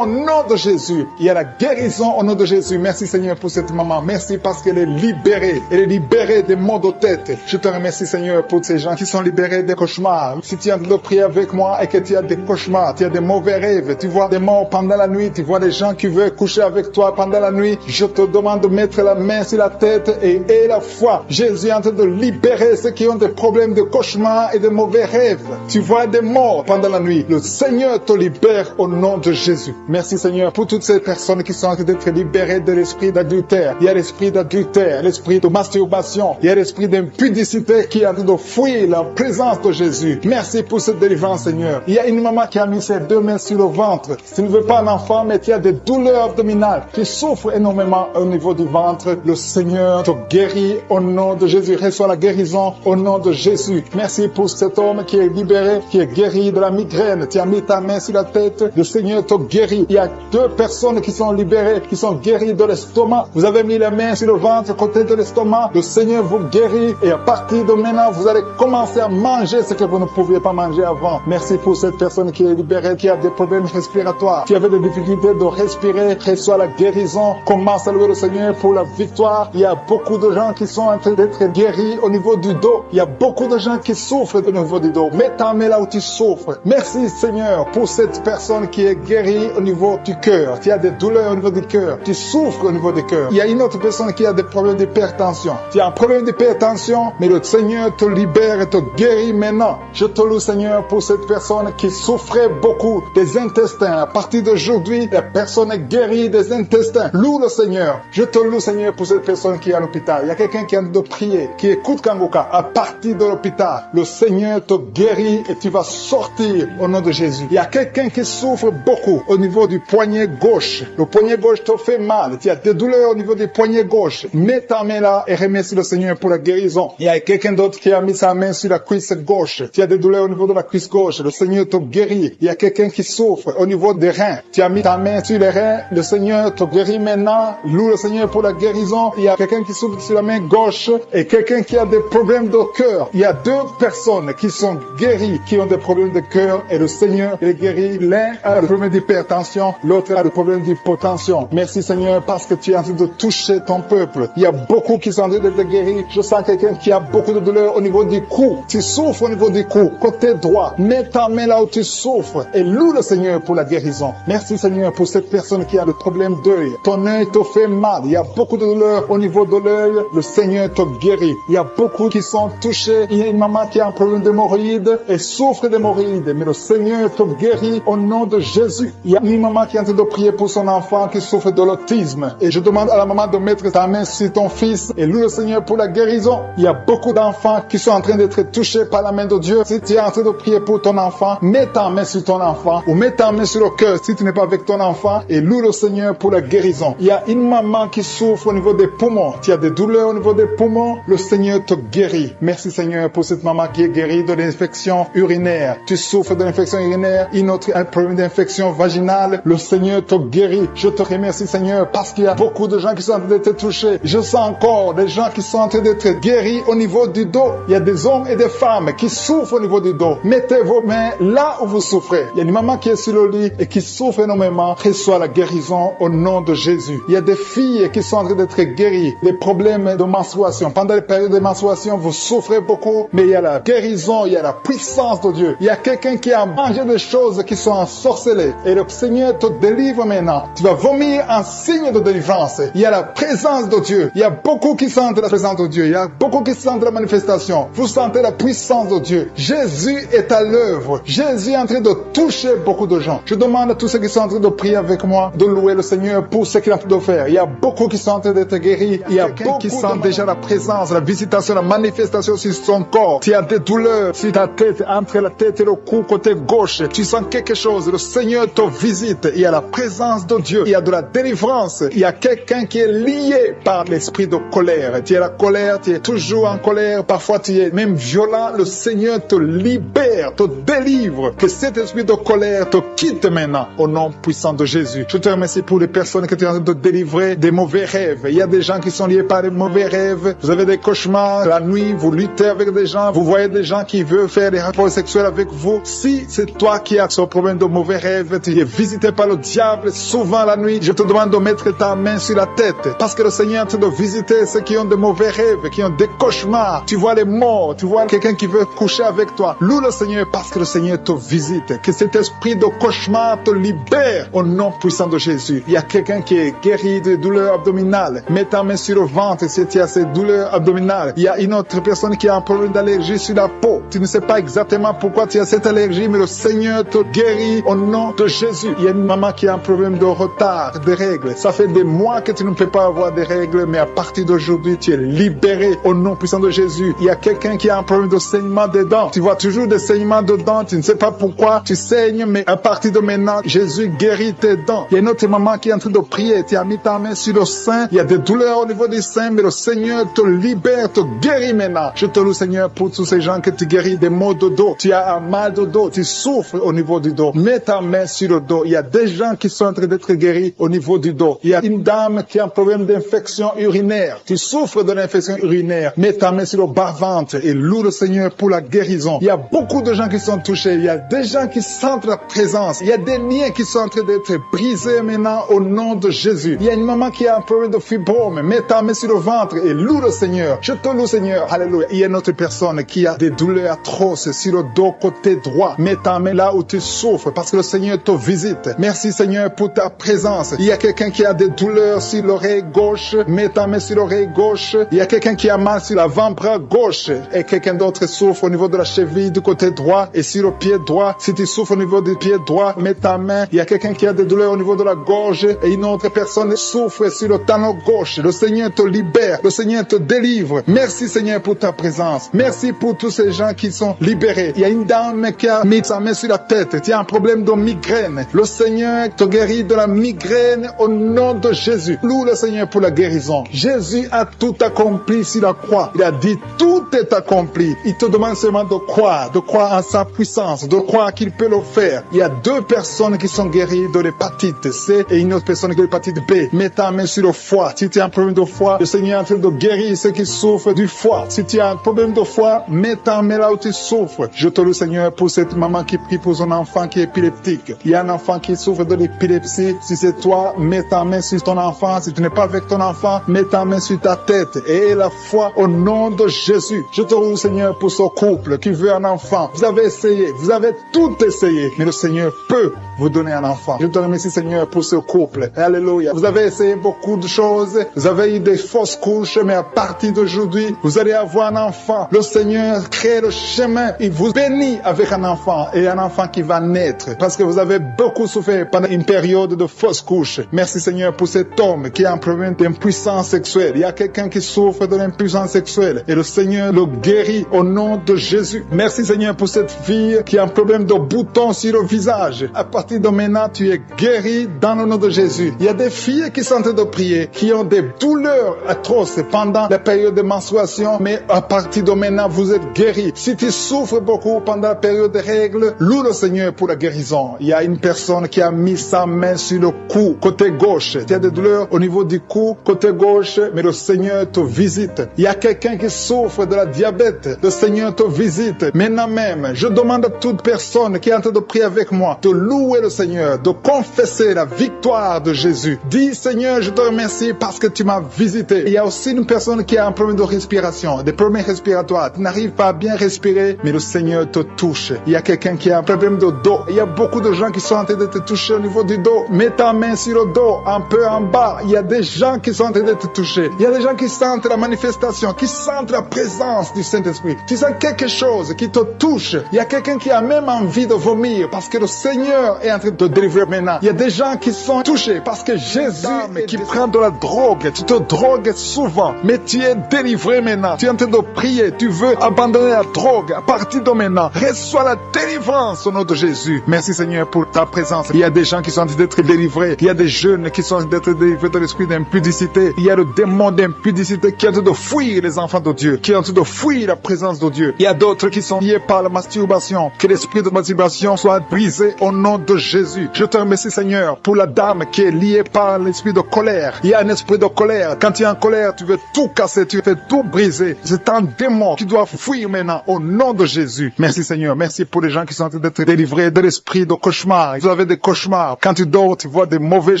au nom de Jésus. Il y a la guérison au nom de Jésus. Merci Seigneur pour cette maman. Merci parce qu'elle est libérée. Elle est libérée des maux de tête. Je te remercie Seigneur pour ces gens qui sont libérés des cauchemars. Si tu es en train de prier avec moi et que tu as des cauchemars, tu as des mauvais rêves, tu vois des morts pendant la nuit, tu vois des gens qui veulent coucher avec toi pendant la nuit, je te demande de mettre la main sur la tête et la foi. Jésus est en train de libérer ceux qui ont des problèmes de cauchemars et de mauvais rêves. Tu vois des morts pendant la nuit. Le Seigneur te libère au nom de Jésus. Merci Seigneur pour toutes ces personnes qui sont en train d'être libérées de l'esprit d'adultère. Il y a l'esprit d'adultère, l'esprit de masturbation, il y a l'esprit d'impudicité qui est en train de fuir la présence de Jésus. Merci pour cette délivrance Seigneur. Il y a une maman qui a mis ses 2 mains sur le ventre. Tu ne veux pas un enfant mais tu as des douleurs abdominales. Tu souffres énormément au niveau du ventre. Le Seigneur te guérit au nom de Jésus. Reçois la guérison au nom de Jésus. Merci pour cet homme qui est libéré, qui est guéri de la migraine. Tu as mis ta main sur la tête. Le Seigneur te guérit. Il y a 2 personnes qui sont libérées, qui sont guéries de l'estomac. Vous avez mis les mains sur le ventre, côté de l'estomac. Le Seigneur vous guérit et à partir de maintenant, vous allez commencer à manger ce que vous ne pouviez pas manger avant. Merci pour cette personne qui est libérée, qui a des problèmes respiratoires, qui avait des difficultés de respirer. Reçois la guérison. Commence à louer le Seigneur pour la victoire. Il y a beaucoup de gens qui sont en train d'être guéris au niveau du dos. Il y a beaucoup de gens qui souffrent au niveau du dos. Mets ta main là où tu souffres. Merci Seigneur pour cette personne qui est guérie au niveau du cœur. Tu as des douleurs au niveau du cœur. Tu souffres au niveau du cœur. Il y a une autre personne qui a des problèmes d'hypertension. Tu as un problème d'hypertension, mais le Seigneur te libère et te guérit maintenant. Je te loue Seigneur pour cette personne qui souffrait beaucoup des intestins. À partir d'aujourd'hui, la personne est guérie des intestins. Loue le Seigneur. Je te loue Seigneur pour cette personne qui est à l'hôpital. Il y a quelqu'un qui est en train de prier, qui écoute Kangoka. À partir de l'hôpital, le Seigneur te guérit et tu vas sortir au nom de Jésus. Il y a quelqu'un qui souffre beaucoup au niveau du poignet gauche. Le poignet gauche te fait mal. Tu as des douleurs au niveau du poignet gauche. Mets ta main là et remercie le Seigneur pour la guérison. Il y a quelqu'un d'autre qui a mis sa main sur la cuisse gauche. Tu as des douleurs au niveau de la cuisse gauche. Le Seigneur te guérit. Il y a quelqu'un qui souffre au niveau des reins. Tu as mis ta main sur les reins. Le Seigneur te guérit maintenant. Loue le Seigneur pour la guérison. Il y a quelqu'un qui souffre sur la main gauche et quelqu'un qui a des problèmes de cœur. Il y a 2 personnes qui sont guéries, qui ont des problèmes de cœur et le Seigneur les guérit. L'un a des problèmes d'hypertension, l'autre a des problèmes d'hypotension. Merci Seigneur parce que tu es en train de toucher ton peuple. Il y a beaucoup qui sont en train d'être guéris. Je sens quelqu'un qui a beaucoup de douleur au niveau du cou. Tu souffres au niveau du cou, côté droit. Mets ta main là où tu souffres et loue le Seigneur pour la guérison. Merci Seigneur pour cette personne qui a le problème d'œil. Ton œil te fait mal. Il y a beaucoup de douleur au niveau de l'œil. Le Seigneur te guérit. Il y a beaucoup qui sont touchés. Il y a une maman qui a un problème d'hémorroïdes et souffre d'hémorroïdes. Mais le Seigneur te guérit au nom de Jésus. Il y a une maman qui est en train de prier pour son enfant qui souffre de l'autisme. Et je demande à la maman de mettre ta main sur ton fils et loue le Seigneur pour la guérison. Il y a beaucoup d'enfants qui sont en train d'être touchés par la main de Dieu. Si tu es en train de prier pour ton enfant, mets ta main sur ton enfant ou mets ta main sur le cœur si tu n'es pas avec ton enfant et loue le Seigneur pour la guérison. Il y a une maman qui souffre au niveau des poumons. Tu as des douleurs au niveau des poumons. Le Seigneur te guérit. Merci Seigneur pour cette maman qui est guérie de l'infection urinaire. Tu souffres de l'infection urinaire, une autre a un problème d'infection vaginale. Le Seigneur te guérit. Je te remercie Seigneur parce qu'il y a beaucoup de gens qui sont en train d'être touchés. Je sens encore des gens qui sont en train d'être guéris au niveau du dos. Il y a des hommes et des femmes qui souffrent au niveau du dos. Mettez vos mains là où vous souffrez. Il y a une maman qui est sur le lit et qui souffre énormément. Reçois la guérison au nom de Jésus. Il y a des filles qui sont en train d'être guéries des problèmes de menstruation. Pendant les périodes de menstruation, vous souffrez beaucoup, mais il y a la guérison, il y a la puissance de Dieu. Il y a quelqu'un qui a mangé des choses qui sont ensorcelées et le Seigneur te délivre maintenant. Tu vas vomir un signe de délivrance. Il y a la présence de Dieu. Il y a beaucoup qui sentent la présence de Dieu. Il y a beaucoup qui sentent la manifestation. Vous sentez la puissance de Dieu. Jésus est à l'œuvre. Jésus est en train de toucher beaucoup de gens. Je demande à tous ceux qui sont en train de prier avec moi de louer le Seigneur pour ce qu'il est en train de faire. Il y a beaucoup qui sont en train d'être guéris. Il y a beaucoup qui sentent déjà la présence, la visitation, la manifestation sur son corps. Tu as des douleurs sur ta tête, entre la tête et le cou, côté gauche. Tu sens quelque chose. Le Seigneur te visite. Il y a la présence de Dieu. Il y a de la délivrance. Il y a quelqu'un qui est lié par l'esprit de colère. Tu es la colère, tu es toujours en colère. Parfois, tu es même violent. Le Seigneur te libère, te délivre. Que cet esprit de colère te quitte maintenant au nom puissant de Jésus. Je te remercie pour les personnes qui sont en train de délivrer des mauvais rêves. Il y a des gens qui sont liés par des mauvais rêves. Vous avez des cauchemars. La nuit, vous luttez avec des gens. Vous voyez des gens qui veulent faire des rapports sexuels avec vous. Si c'est toi qui as ce problème de mauvais rêves, tu es visité par le diable souvent la nuit, je te demande de mettre ta main sur la tête. Parce que le Seigneur est en train de visiter ceux qui ont de mauvais rêves, qui ont des cauchemars. Tu vois les morts, tu vois quelqu'un qui veut coucher avec toi. Loue le Seigneur parce que le Seigneur te visite. Que cet esprit de cauchemar te libère au nom puissant de Jésus. Il y a quelqu'un qui est guéri de douleurs abdominales. Mets ta main sur le ventre si tu as ces douleurs abdominales. Il y a une autre personne qui a un problème d'allergie sur la peau. Tu ne sais pas exactement pourquoi tu as cette allergie, mais le Seigneur te guérit au nom de Jésus. Il y a une maman qui a un problème de retard, de règles. Ça fait des mois que tu ne peux pas avoir des règles, mais à partir d'aujourd'hui, tu es libéré au nom puissant de Jésus. Il y a quelqu'un qui a un problème de saignement des dents. Tu vois toujours des saignements de dents, tu ne sais pas pourquoi tu saignes, mais à partir de maintenant, Jésus guérit tes dents. Il y a une autre maman qui est en train de prier. Tu as mis ta main sur le sein. Il y a des douleurs au niveau du sein, mais le Seigneur te libère, te guérit maintenant. Je te loue, Seigneur, pour tous ces gens que tu guéris des maux de dos. Tu as un mal de dos, tu souffres au niveau du dos. Mets ta main sur le dos. Il y a des gens qui sont en train d'être guéris au niveau du dos. Il y a une dame qui a un problème d'infection urinaire. Tu souffres de l'infection urinaire. Mets ta main sur le bas-ventre et loue le Seigneur pour la guérison. Il y a beaucoup de gens qui sont touchés. Il y a des gens qui sentent la présence. Il y a des liens qui sont en train d'être brisés maintenant au nom de Jésus. Il y a une maman qui a un problème de fibrome. Mets ta main sur le ventre et loue le Seigneur. Je te loue, Seigneur. Alléluia. Il y a une autre personne qui a des douleurs atroces sur le dos côté droit. Mets ta main là où tu souffres parce que le Seigneur te visite. Merci, Seigneur, pour ta présence. Il y a quelqu'un qui a des douleurs sur l'oreille gauche. Mets ta main sur l'oreille gauche. Il y a quelqu'un qui a mal sur l'avant-bras gauche. Et quelqu'un d'autre souffre au niveau de la cheville du côté droit et sur le pied droit. Si tu souffres au niveau du pied droit, mets ta main. Il y a quelqu'un qui a des douleurs au niveau de la gorge et une autre personne souffre sur le talon gauche. Le Seigneur te libère. Le Seigneur te délivre. Merci, Seigneur, pour ta présence. Merci pour tous ces gens qui sont libérés. Il y a une dame qui a mis sa main sur la tête. Tu as un problème de migraine. Le Seigneur te guérit de la migraine au nom de Jésus. Loue le Seigneur pour la guérison. Jésus a tout accompli sur la croix. Il a dit tout est accompli. Il te demande seulement de croire en sa puissance, de croire qu'il peut le faire. Il y a 2 personnes qui sont guéries de l'hépatite C et une autre personne qui a l'hépatite B. Mets ta main sur le foie. Si tu as un problème de foie, le Seigneur est en train de guérir ceux qui souffrent du foie. Si tu as un problème de foie, mets ta main là où tu souffres. Je te loue, Seigneur, pour cette maman qui prie pour son enfant qui est épileptique. Il y a un enfant qui souffre de l'épilepsie. Si c'est toi, mets ta main sur ton enfant. Si tu n'es pas avec ton enfant, mets ta main sur ta tête et la foi au nom de Jésus. Je te loue, Seigneur, pour ce couple qui veut un enfant. Vous avez essayé, vous avez tout essayé, mais le Seigneur peut vous donner un enfant. Je te remercie, Seigneur, pour ce couple. Alléluia. Vous avez essayé beaucoup de choses. Vous avez eu des fausses couches, mais à partir d'aujourd'hui, vous allez avoir un enfant. Le Seigneur crée le chemin. Il vous bénit avec un enfant et un enfant qui va naître parce que vous avez beaucoup souffert pendant une période de fausses couches. Merci, Seigneur, pour cet homme qui a un problème d'impuissance sexuelle. Il y a quelqu'un qui souffre de l'impuissance sexuelle et le Seigneur le guérit au nom de Jésus. Merci, Seigneur, pour cette fille qui a un problème de boutons sur le visage. À partir de maintenant, tu es guéri dans le nom de Jésus. Il y a des filles qui sont en train de prier, qui ont des douleurs atroces pendant la période de menstruation, mais à partir de maintenant, vous êtes guéris. Si tu souffres beaucoup pendant la période des règles, loue le Seigneur pour la guérison. Il y a une personne qui a mis sa main sur le cou, côté gauche. Tu as des douleurs au niveau du cou, côté gauche, mais le Seigneur te visite. Il y a quelqu'un qui souffre de la diabète. Le Seigneur te visite. Maintenant même, je demande à toute personne qui est en train de prier avec moi de louer louer le Seigneur, de confesser la victoire de Jésus. Dis, Seigneur, je te remercie parce que tu m'as visité. Il y a aussi une personne qui a un problème de respiration, des problèmes respiratoires. Tu n'arrives pas à bien respirer, mais le Seigneur te touche. Il y a quelqu'un qui a un problème de dos. Il y a beaucoup de gens qui sont en train de te toucher au niveau du dos. Mets ta main sur le dos, un peu en bas. Il y a des gens qui sont en train de te toucher. Il y a des gens qui sentent la manifestation, qui sentent la présence du Saint-Esprit. Tu sens quelque chose qui te touche. Il y a quelqu'un qui a même envie de vomir parce que le Seigneur est en train de te délivrer maintenant. Il y a des gens qui sont touchés parce que Jésus qui prend de la drogue. Tu te drogues souvent, mais tu es délivré maintenant. Tu es en train de prier. Tu veux abandonner la drogue. À partir de maintenant, reçois la délivrance au nom de Jésus. Merci Seigneur pour ta présence. Il y a des gens qui sont en train d'être délivrés. Il y a des jeunes qui sont en train d'être délivrés de l'esprit d'impudicité. Il y a le démon d'impudicité qui est en train de fuir les enfants de Dieu, qui est en train de fuir la présence de Dieu. Il y a d'autres qui sont liés par la masturbation. Que l'esprit de masturbation soit brisé au nom de Jésus. Je te remercie Seigneur pour la dame qui est liée par l'esprit de colère. Il y a un esprit de colère. Quand tu es en colère, tu veux tout casser, tu veux tout briser. C'est un démon qui doit fuir maintenant au nom de Jésus. Merci Seigneur. Merci pour les gens qui sont en train d'être délivrés de l'esprit de cauchemar. Vous avez des cauchemars. Quand tu dors, tu vois des mauvaises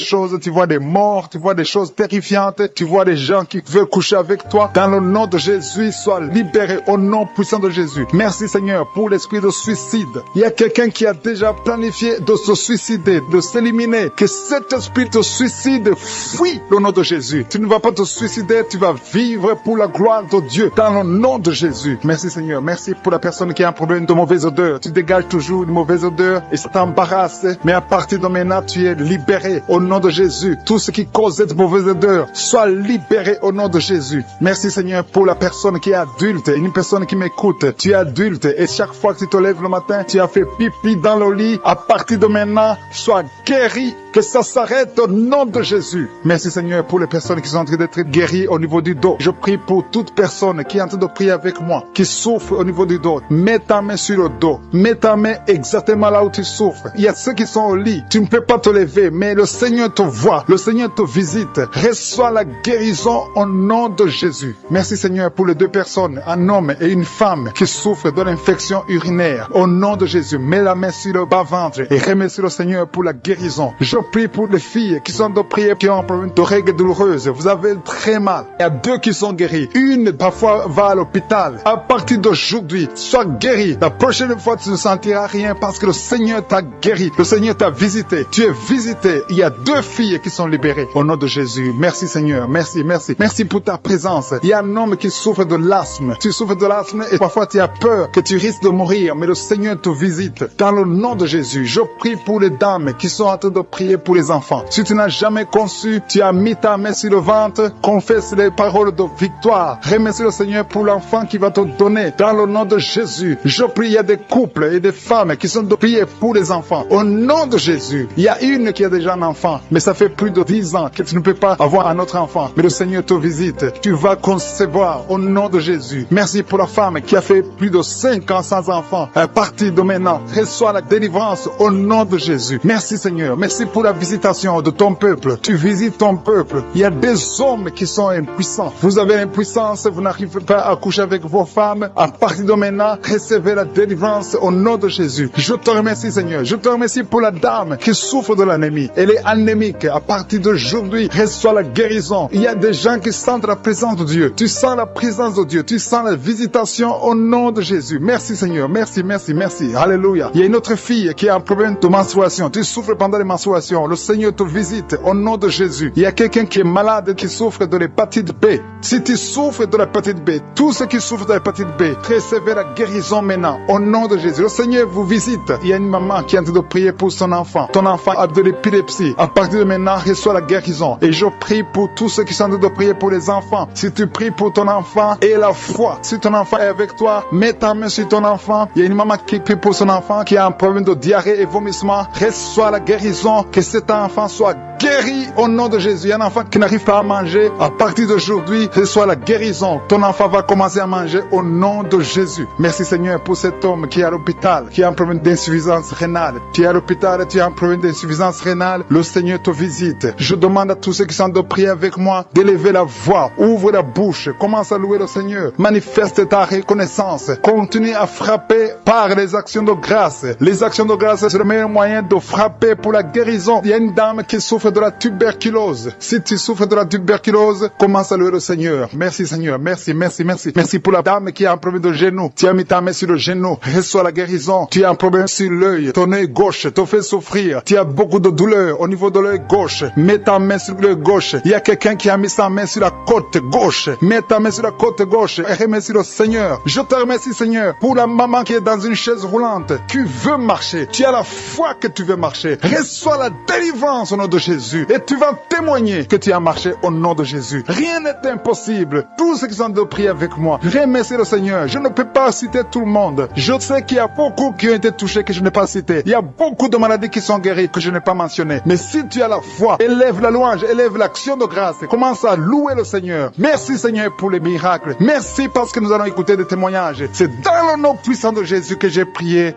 choses, tu vois des morts, tu vois des choses terrifiantes, tu vois des gens qui veulent coucher avec toi. Dans le nom de Jésus, sois libéré au nom puissant de Jésus. Merci Seigneur pour l'esprit de suicide. Il y a quelqu'un qui a déjà planifié de se suicider, de s'éliminer. Que cet esprit de suicide fuit au nom de Jésus. Tu ne vas pas te suicider, tu vas vivre pour la gloire de Dieu dans le nom de Jésus. Merci Seigneur. Merci pour la personne qui a un problème de mauvaise odeur. Tu dégages toujours une mauvaise odeur et ça t'embarrasse. Mais à partir de maintenant, tu es libéré au nom de Jésus. Tout ce qui cause cette mauvaise odeur, sois libéré au nom de Jésus. Merci Seigneur pour la personne qui est adulte, une personne qui m'écoute. Tu es adulte et chaque fois que tu te lèves le matin, tu as fait pipi dans le lit. À partir de maintenant, sois guéri. Que ça s'arrête au nom de Jésus. Merci Seigneur pour les personnes qui sont en train d'être guéries au niveau du dos. Je prie pour toute personne qui est en train de prier avec moi, qui souffre au niveau du dos. Mets ta main sur le dos. Mets ta main exactement là où tu souffres. Il y a ceux qui sont au lit. Tu ne peux pas te lever, mais le Seigneur te voit. Le Seigneur te visite. Reçois la guérison au nom de Jésus. Merci Seigneur pour les deux personnes, un homme et une femme qui souffrent de l'infection urinaire. Au nom de Jésus, mets la main sur le bas-ventre et remercie le Seigneur pour la guérison. Je prie pour les filles qui sont de prier, qui ont un problème de règles douloureuses. Vous avez très mal. Il y a deux qui sont guéris. Une, parfois, va à l'hôpital. À partir d'aujourd'hui, sois guéri. La prochaine fois, tu ne sentiras rien parce que le Seigneur t'a guéri. Le Seigneur t'a visité. Tu es visité. Il y a deux filles qui sont libérées. Au nom de Jésus. Merci Seigneur. Merci, merci. Merci pour ta présence. Il y a un homme qui souffre de l'asthme. Tu souffres de l'asthme et parfois tu as peur que tu risques de mourir. Mais le Seigneur te visite. Dans le nom de Jésus, je prie pour les dames qui sont en train de prier pour les enfants. Si tu n'as jamais conçu, tu as mis ta main sur le ventre, confesse les paroles de victoire. Remercie le Seigneur pour l'enfant qui va te donner. Dans le nom de Jésus, je prie, il y a des couples et des femmes qui sont de prier pour les enfants. Au nom de Jésus, il y a une qui a déjà un enfant, mais ça fait plus de 10 ans que tu ne peux pas avoir un autre enfant. Mais le Seigneur te visite. Tu vas concevoir au nom de Jésus. Merci pour la femme qui a fait plus de 5 ans sans enfant. À partir de maintenant, reçois la délivrance au nom de Jésus. Merci Seigneur. Merci pour la visitation de ton peuple. Tu visites ton peuple. Il y a des hommes qui sont impuissants. Vous avez l'impuissance, vous n'arrivez pas à coucher avec vos femmes. À partir de maintenant, recevez la délivrance au nom de Jésus. Je te remercie Seigneur. Je te remercie pour la dame qui souffre de l'anémie. Elle est anémique. À partir d'aujourd'hui, reçois la guérison. Il y a des gens qui sentent la présence de Dieu. Tu sens la présence de Dieu. Tu sens la visitation au nom de Jésus. Merci Seigneur. Merci, merci, merci. Alléluia. Il y a une autre fille qui a un problème de menstruation. Tu souffres pendant les menstruations. Le Seigneur te visite au nom de Jésus. Il y a quelqu'un qui est malade, qui souffre de l'hépatite B. Si tu souffres de l'hépatite B, tous ceux qui souffrent de l'hépatite B, recevez la guérison maintenant au nom de Jésus. Le Seigneur vous visite. Il y a une maman qui est en train de prier pour son enfant. Ton enfant a de l'épilepsie. À partir de maintenant, reçoit la guérison. Et je prie pour tous ceux qui sont en train de prier pour les enfants. Si tu pries pour ton enfant, aie la foi. Si ton enfant est avec toi, mets ta main sur ton enfant. Il y a une maman qui prie pour son enfant qui a un problème de diarrhée et vomissement. Reçois la guérison. Que cet enfant soit guéri au nom de Jésus. Il y a un enfant qui n'arrive pas à manger. À partir d'aujourd'hui, ce soit la guérison. Ton enfant va commencer à manger au nom de Jésus. Merci Seigneur pour cet homme qui est à l'hôpital, qui a un problème d'insuffisance rénale. Tu es à l'hôpital et tu as un problème d'insuffisance rénale. Le Seigneur te visite. Je demande à tous ceux qui sont de prier avec moi d'élever la voix. Ouvre la bouche. Commence à louer le Seigneur. Manifeste ta reconnaissance. Continue à frapper par les actions de grâce. Les actions de grâce, c'est le meilleur moyen de frapper pour la guérison. Il y a une dame qui souffre de la tuberculose. Si tu souffres de la tuberculose, commence à louer le Seigneur. Merci Seigneur. Merci, merci, merci. Merci pour la dame qui a un problème de genou. Tu as mis ta main sur le genou. Reçois la guérison. Tu as un problème sur l'œil. Ton œil gauche te fait souffrir. Tu as beaucoup de douleur au niveau de l'œil gauche. Mets ta main sur l'œil gauche. Il y a quelqu'un qui a mis sa main sur la côte gauche. Mets ta main sur la côte gauche et remercie le Seigneur. Je te remercie Seigneur pour la maman qui est dans une chaise roulante. Tu veux marcher. Tu as la foi que tu veux marcher. Reçois la délivrance au nom de Jésus. Et tu vas témoigner que tu as marché au nom de Jésus. Rien n'est impossible. Tous ceux qui sont de prier avec moi, remercie le Seigneur. Je ne peux pas citer tout le monde. Je sais qu'il y a beaucoup qui ont été touchés que je n'ai pas cité. Il y a beaucoup de maladies qui sont guéries que je n'ai pas mentionnées. Mais si tu as la foi, élève la louange, élève l'action de grâce. Commence à louer le Seigneur. Merci Seigneur pour les miracles. Merci parce que nous allons écouter des témoignages. C'est dans le nom puissant de Jésus que j'ai prié.